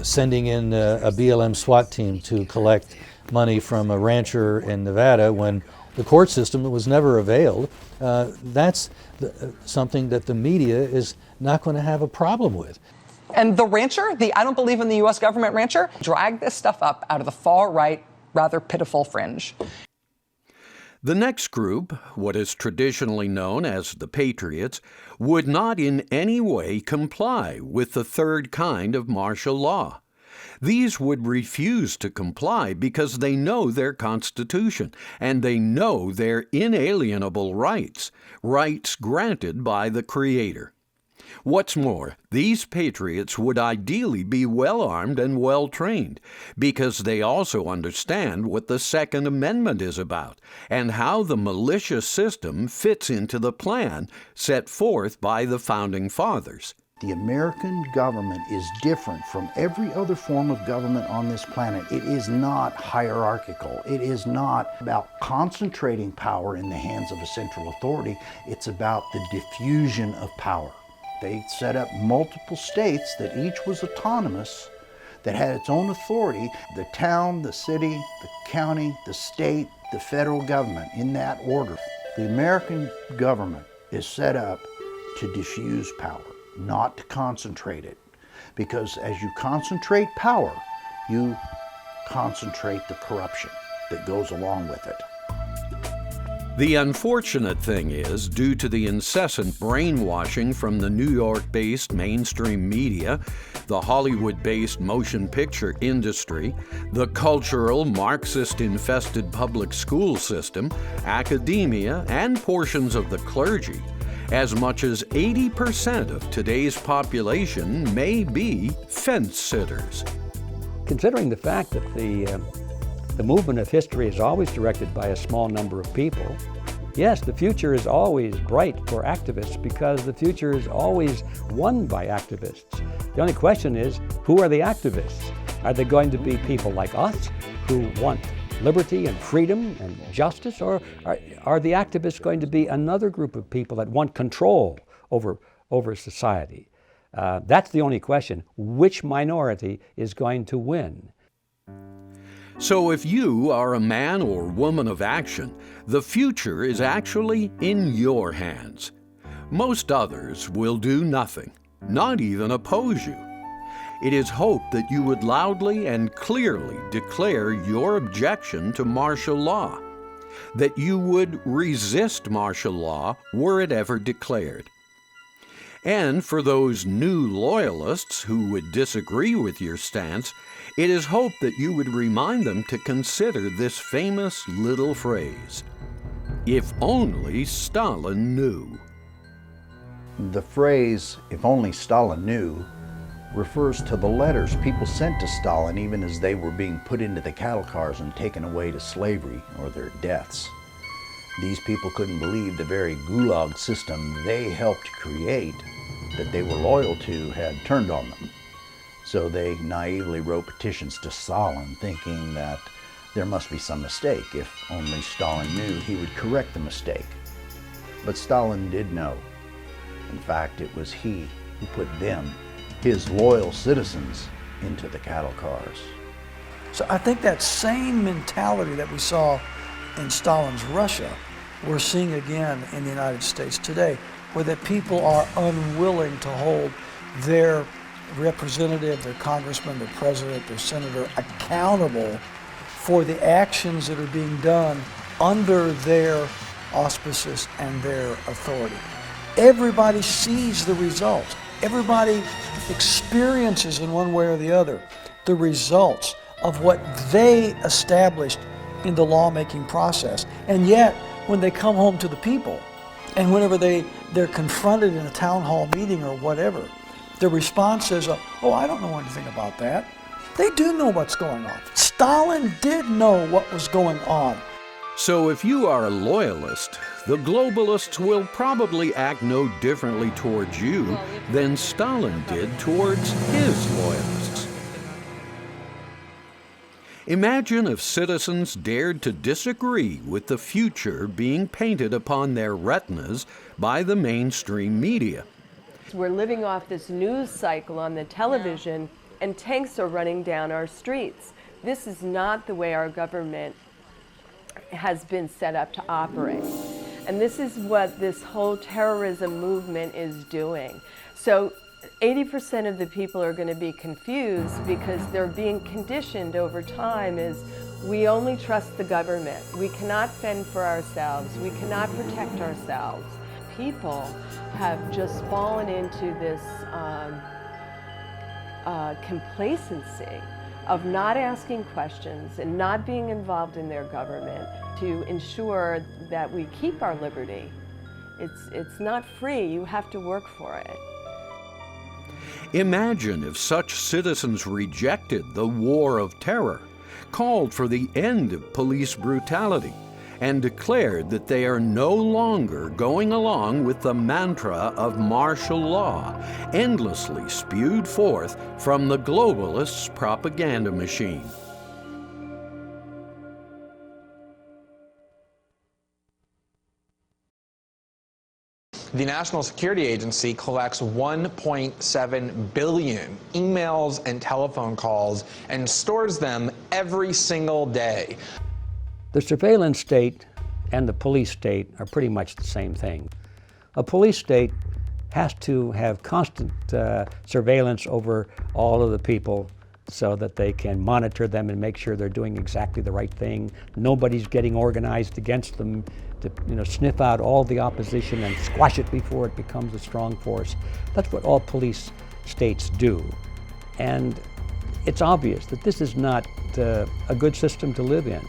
sending in a BLM SWAT team to collect money from a rancher in Nevada when the court system was never availed, that's something that the media is not going to have a problem with. And the rancher, the I don't believe in the U.S. government rancher, dragged this stuff up out of the far-right, rather pitiful fringe. The next group, what is traditionally known as the Patriots, would not in any way comply with the third kind of martial law. These would refuse to comply because they know their Constitution and they know their inalienable rights, rights granted by the Creator. What's more, these patriots would ideally be well-armed and well-trained because they also understand what the Second Amendment is about and how the militia system fits into the plan set forth by the Founding Fathers. The American government is different from every other form of government on this planet. It is not hierarchical. It is not about concentrating power in the hands of a central authority. It's about the diffusion of power. They set up multiple states that each was autonomous, that had its own authority, the town, the city, the county, the state, the federal government, in that order. The American government is set up to diffuse power, not to concentrate it. Because as you concentrate power, you concentrate the corruption that goes along with it. The unfortunate thing is, due to the incessant brainwashing from the New York-based mainstream media, the Hollywood-based motion picture industry, the cultural, Marxist-infested public school system, academia, and portions of the clergy, as much as 80% of today's population may be fence-sitters. Considering the fact that the movement of history is always directed by a small number of people, yes, the future is always bright for activists because the future is always won by activists. The only question is, who are the activists? Are they going to be people like us who want liberty and freedom and justice, or are the activists going to be another group of people that want control over society? That's the only question. Which minority is going to win? So if you are a man or woman of action, the future is actually in your hands. Most others will do nothing, not even oppose you. It is hoped that you would loudly and clearly declare your objection to martial law, that you would resist martial law were it ever declared. And for those new loyalists who would disagree with your stance, it is hoped that you would remind them to consider this famous little phrase, "If only Stalin knew." The phrase, "if only Stalin knew," refers to the letters people sent to Stalin even as they were being put into the cattle cars and taken away to slavery or their deaths. These people couldn't believe the very gulag system they helped create, that they were loyal to, had turned on them. So they naively wrote petitions to Stalin, thinking that there must be some mistake. If only Stalin knew, he would correct the mistake. But Stalin did know. In fact, it was he who put them, his loyal citizens, into the cattle cars. So I think that same mentality that we saw in Stalin's Russia, we're seeing again in the United States today, where the people are unwilling to hold their representative, their congressman, their president, their senator accountable for the actions that are being done under their auspices and their authority. Everybody sees the results. Everybody experiences in one way or the other the results of what they established in the lawmaking process. And yet, when they come home to the people, and whenever they're confronted in a town hall meeting or whatever, their response is, "Oh, I don't know anything about that." They do know what's going on. Stalin did know what was going on. So if you are a loyalist, the globalists will probably act no differently towards you than Stalin did towards his loyalists. Imagine if citizens dared to disagree with the future being painted upon their retinas by the mainstream media. We're living off this news cycle on the television, and tanks are running down our streets. This is not the way our government has been set up to operate. And this is what this whole terrorism movement is doing. So 80% of the people are going to be confused because they're being conditioned over time as we only trust the government. We cannot fend for ourselves. We cannot protect ourselves. People have just fallen into this complacency of not asking questions and not being involved in their government to ensure that we keep our liberty. It's not free. You have to work for it. Imagine if such citizens rejected the war of terror, called for the end of police brutality, and declared that they are no longer going along with the mantra of martial law, endlessly spewed forth from the globalists' propaganda machine. The National Security Agency collects 1.7 billion emails and telephone calls and stores them every single day. The surveillance state and the police state are pretty much the same thing. A police state has to have constant surveillance over all of the people so that they can monitor them and make sure they're doing exactly the right thing. Nobody's getting organized against them to sniff out all the opposition and squash it before it becomes a strong force. That's what all police states do. And it's obvious that this is not a good system to live in.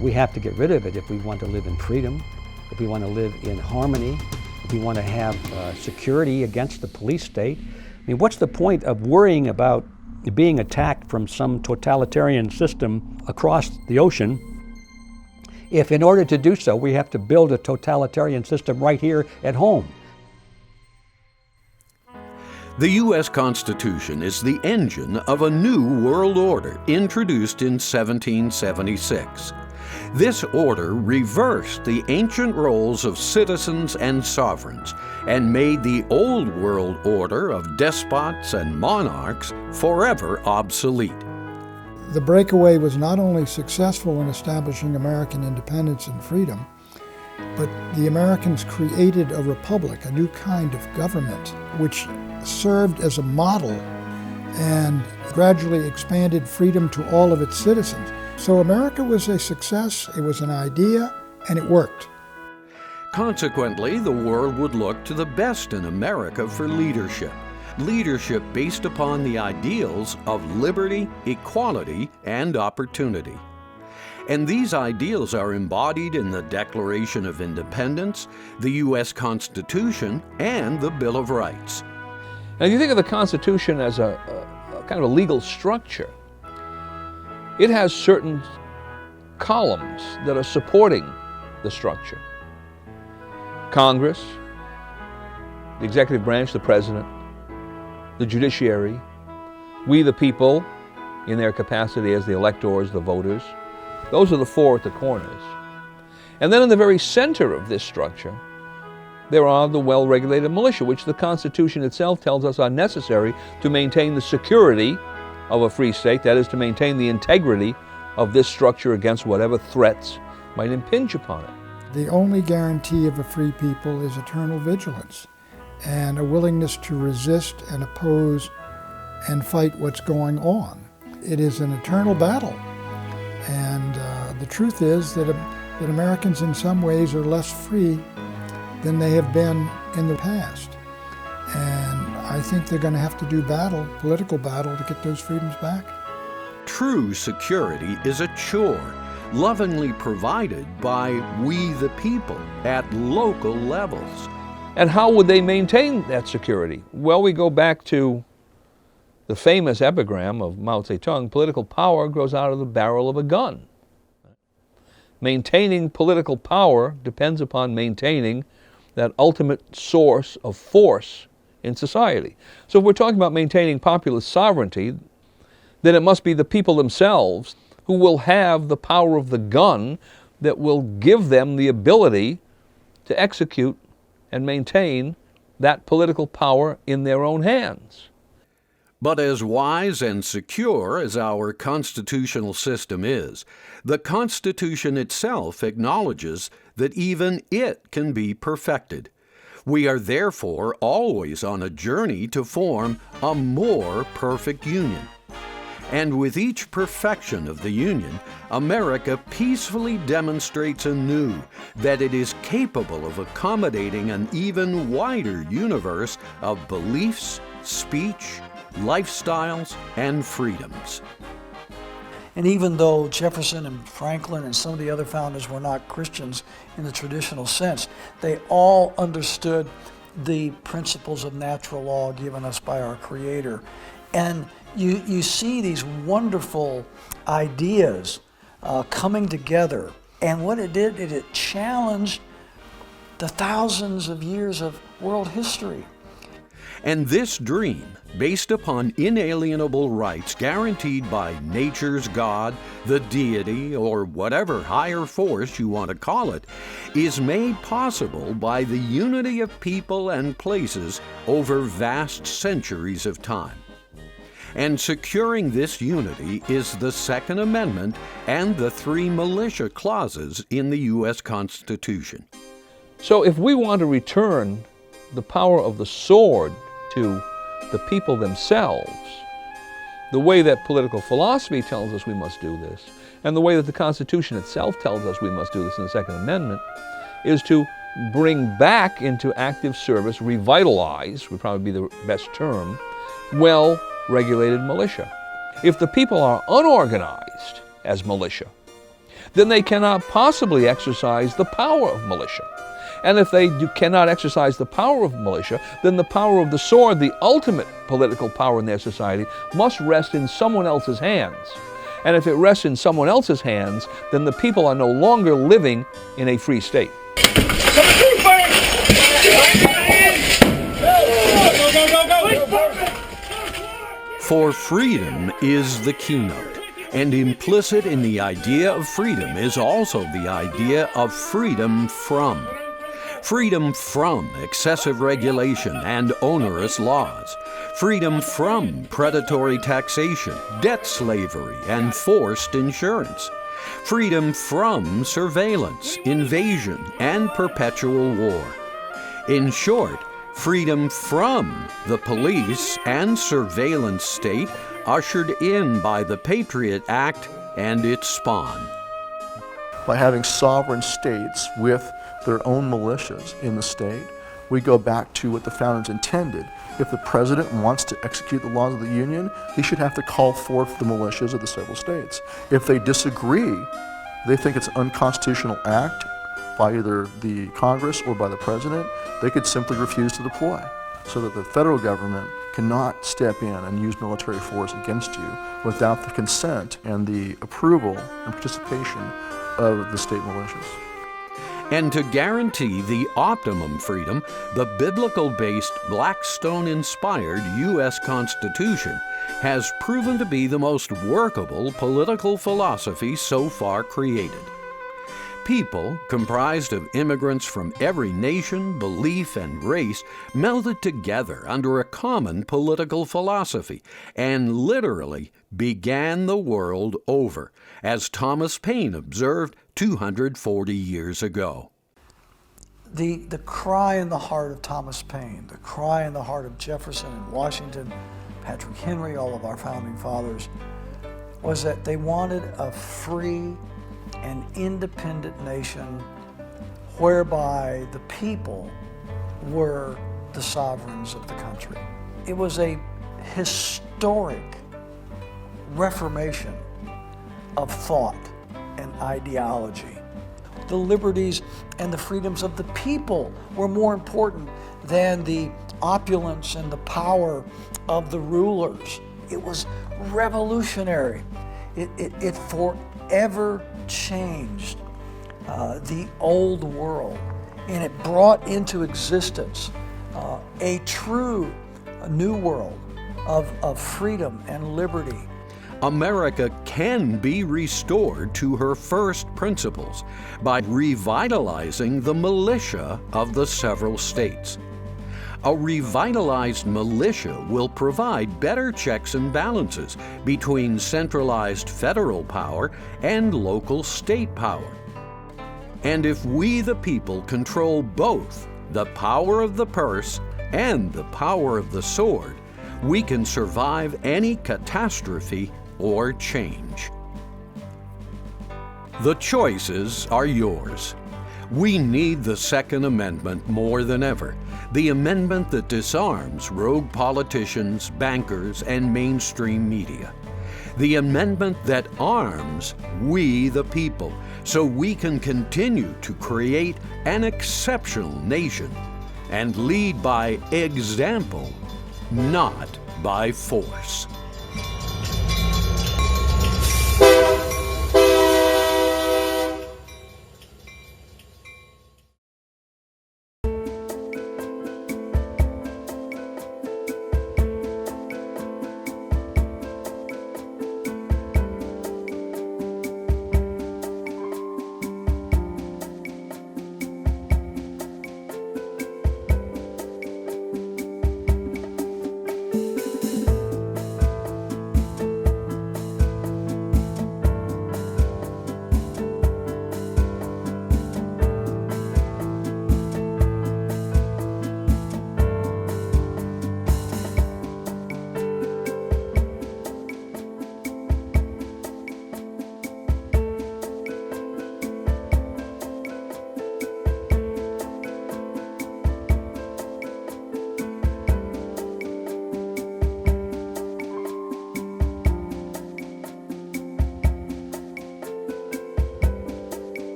We have to get rid of it if we want to live in freedom, if we want to live in harmony, if we want to have security against the police state. I mean, what's the point of worrying about being attacked from some totalitarian system across the ocean if in order to do so we have to build a totalitarian system right here at home? The U.S. Constitution is the engine of a new world order introduced in 1776. This order reversed the ancient roles of citizens and sovereigns and made the old world order of despots and monarchs forever obsolete. The breakaway was not only successful in establishing American independence and freedom, But the Americans created a republic, a new kind of government, which served as a model and gradually expanded freedom to all of its citizens. So America was a success, it was an idea, and it worked. Consequently, the world would look to the best in America for leadership. Leadership based upon the ideals of liberty, equality, and opportunity. And these ideals are embodied in the Declaration of Independence, the U.S. Constitution, and the Bill of Rights. Now, if you think of the Constitution as a kind of a legal structure, it has certain columns that are supporting the structure. Congress, the executive branch, the president, the judiciary, we the people in their capacity as the electors, the voters. Those are the four at the corners. And then in the very center of this structure, there are the well-regulated militia, which the Constitution itself tells us are necessary to maintain the security of a free state, that is, to maintain the integrity of this structure against whatever threats might impinge upon it. The only guarantee of a free people is eternal vigilance and a willingness to resist and oppose and fight what's going on. It is an eternal battle. And the truth is that Americans in some ways are less free than they have been in the past. And I think they're going to have to do battle, political battle, to get those freedoms back. True security is a chore, lovingly provided by we the people at local levels. And how would they maintain that security? Well, we go back to the famous epigram of Mao Zedong, political power grows out of the barrel of a gun. Maintaining political power depends upon maintaining that ultimate source of force in society. So if we're talking about maintaining populist sovereignty, then it must be the people themselves who will have the power of the gun that will give them the ability to execute and maintain that political power in their own hands. But as wise and secure as our constitutional system is, the Constitution itself acknowledges that even it can be perfected. We are therefore always on a journey to form a more perfect union. And with each perfection of the Union, America peacefully demonstrates anew that it is capable of accommodating an even wider universe of beliefs, speech, lifestyles, and freedoms. And even though Jefferson and Franklin and some of the other founders were not Christians in the traditional sense, they all understood the principles of natural law given us by our Creator. And you see these wonderful ideas coming together. And what it did, it challenged the thousands of years of world history. And this dream, based upon inalienable rights guaranteed by nature's God, the deity, or whatever higher force you want to call it, is made possible by the unity of people and places over vast centuries of time. And securing this unity is the Second Amendment and the 3 militia clauses in the U.S. Constitution. So if we want to return the power of the sword to the people themselves, the way that political philosophy tells us we must do this, and the way that the Constitution itself tells us we must do this in the Second Amendment, is to bring back into active service, revitalize, would probably be the best term, well-regulated militia. If the people are unorganized as militia, then they cannot possibly exercise the power of militia. And if they cannot exercise the power of militia, then the power of the sword, the ultimate political power in their society, must rest in someone else's hands. And if it rests in someone else's hands, then the people are no longer living in a free state. For freedom is the keynote, and implicit in the idea of freedom is also the idea of freedom from. Freedom from excessive regulation and onerous laws. Freedom from predatory taxation, debt slavery, and forced insurance. freedom from surveillance, invasion, and perpetual war. In short, freedom from the police and surveillance state ushered in by the Patriot Act and its spawn. By having sovereign states with their own militias in the state, we go back to what the founders intended. If the president wants to execute the laws of the Union, he should have to call forth the militias of the several states. If they disagree, they think it's an unconstitutional act by either the Congress or by the president, they could simply refuse to deploy, so that the federal government cannot step in and use military force against you without the consent and the approval and participation of the state militias. And to guarantee the optimum freedom, the biblical-based Blackstone-inspired U.S. Constitution has proven to be the most workable political philosophy so far created. People, comprised of immigrants from every nation, belief, and race, melded together under a common political philosophy and literally began the world over, as Thomas Paine observed 240 years ago. The cry in the heart of Thomas Paine, the cry in the heart of Jefferson and Washington, Patrick Henry, all of our founding fathers, was that they wanted a free and independent nation whereby the people were the sovereigns of the country. It was a historic reformation of thought and ideology. The liberties and the freedoms of the people were more important than the opulence and the power of the rulers. It was revolutionary. It forever changed the old world, and it brought into existence a true new world of freedom and liberty. America can be restored to her first principles by revitalizing the militia of the several states. A revitalized militia will provide better checks and balances between centralized federal power and local state power. And if we the people control both the power of the purse and the power of the sword, we can survive any catastrophe or change. The choices are yours. We need the Second Amendment more than ever, the amendment that disarms rogue politicians, bankers, and mainstream media. The amendment that arms we the people so we can continue to create an exceptional nation and lead by example, not by force.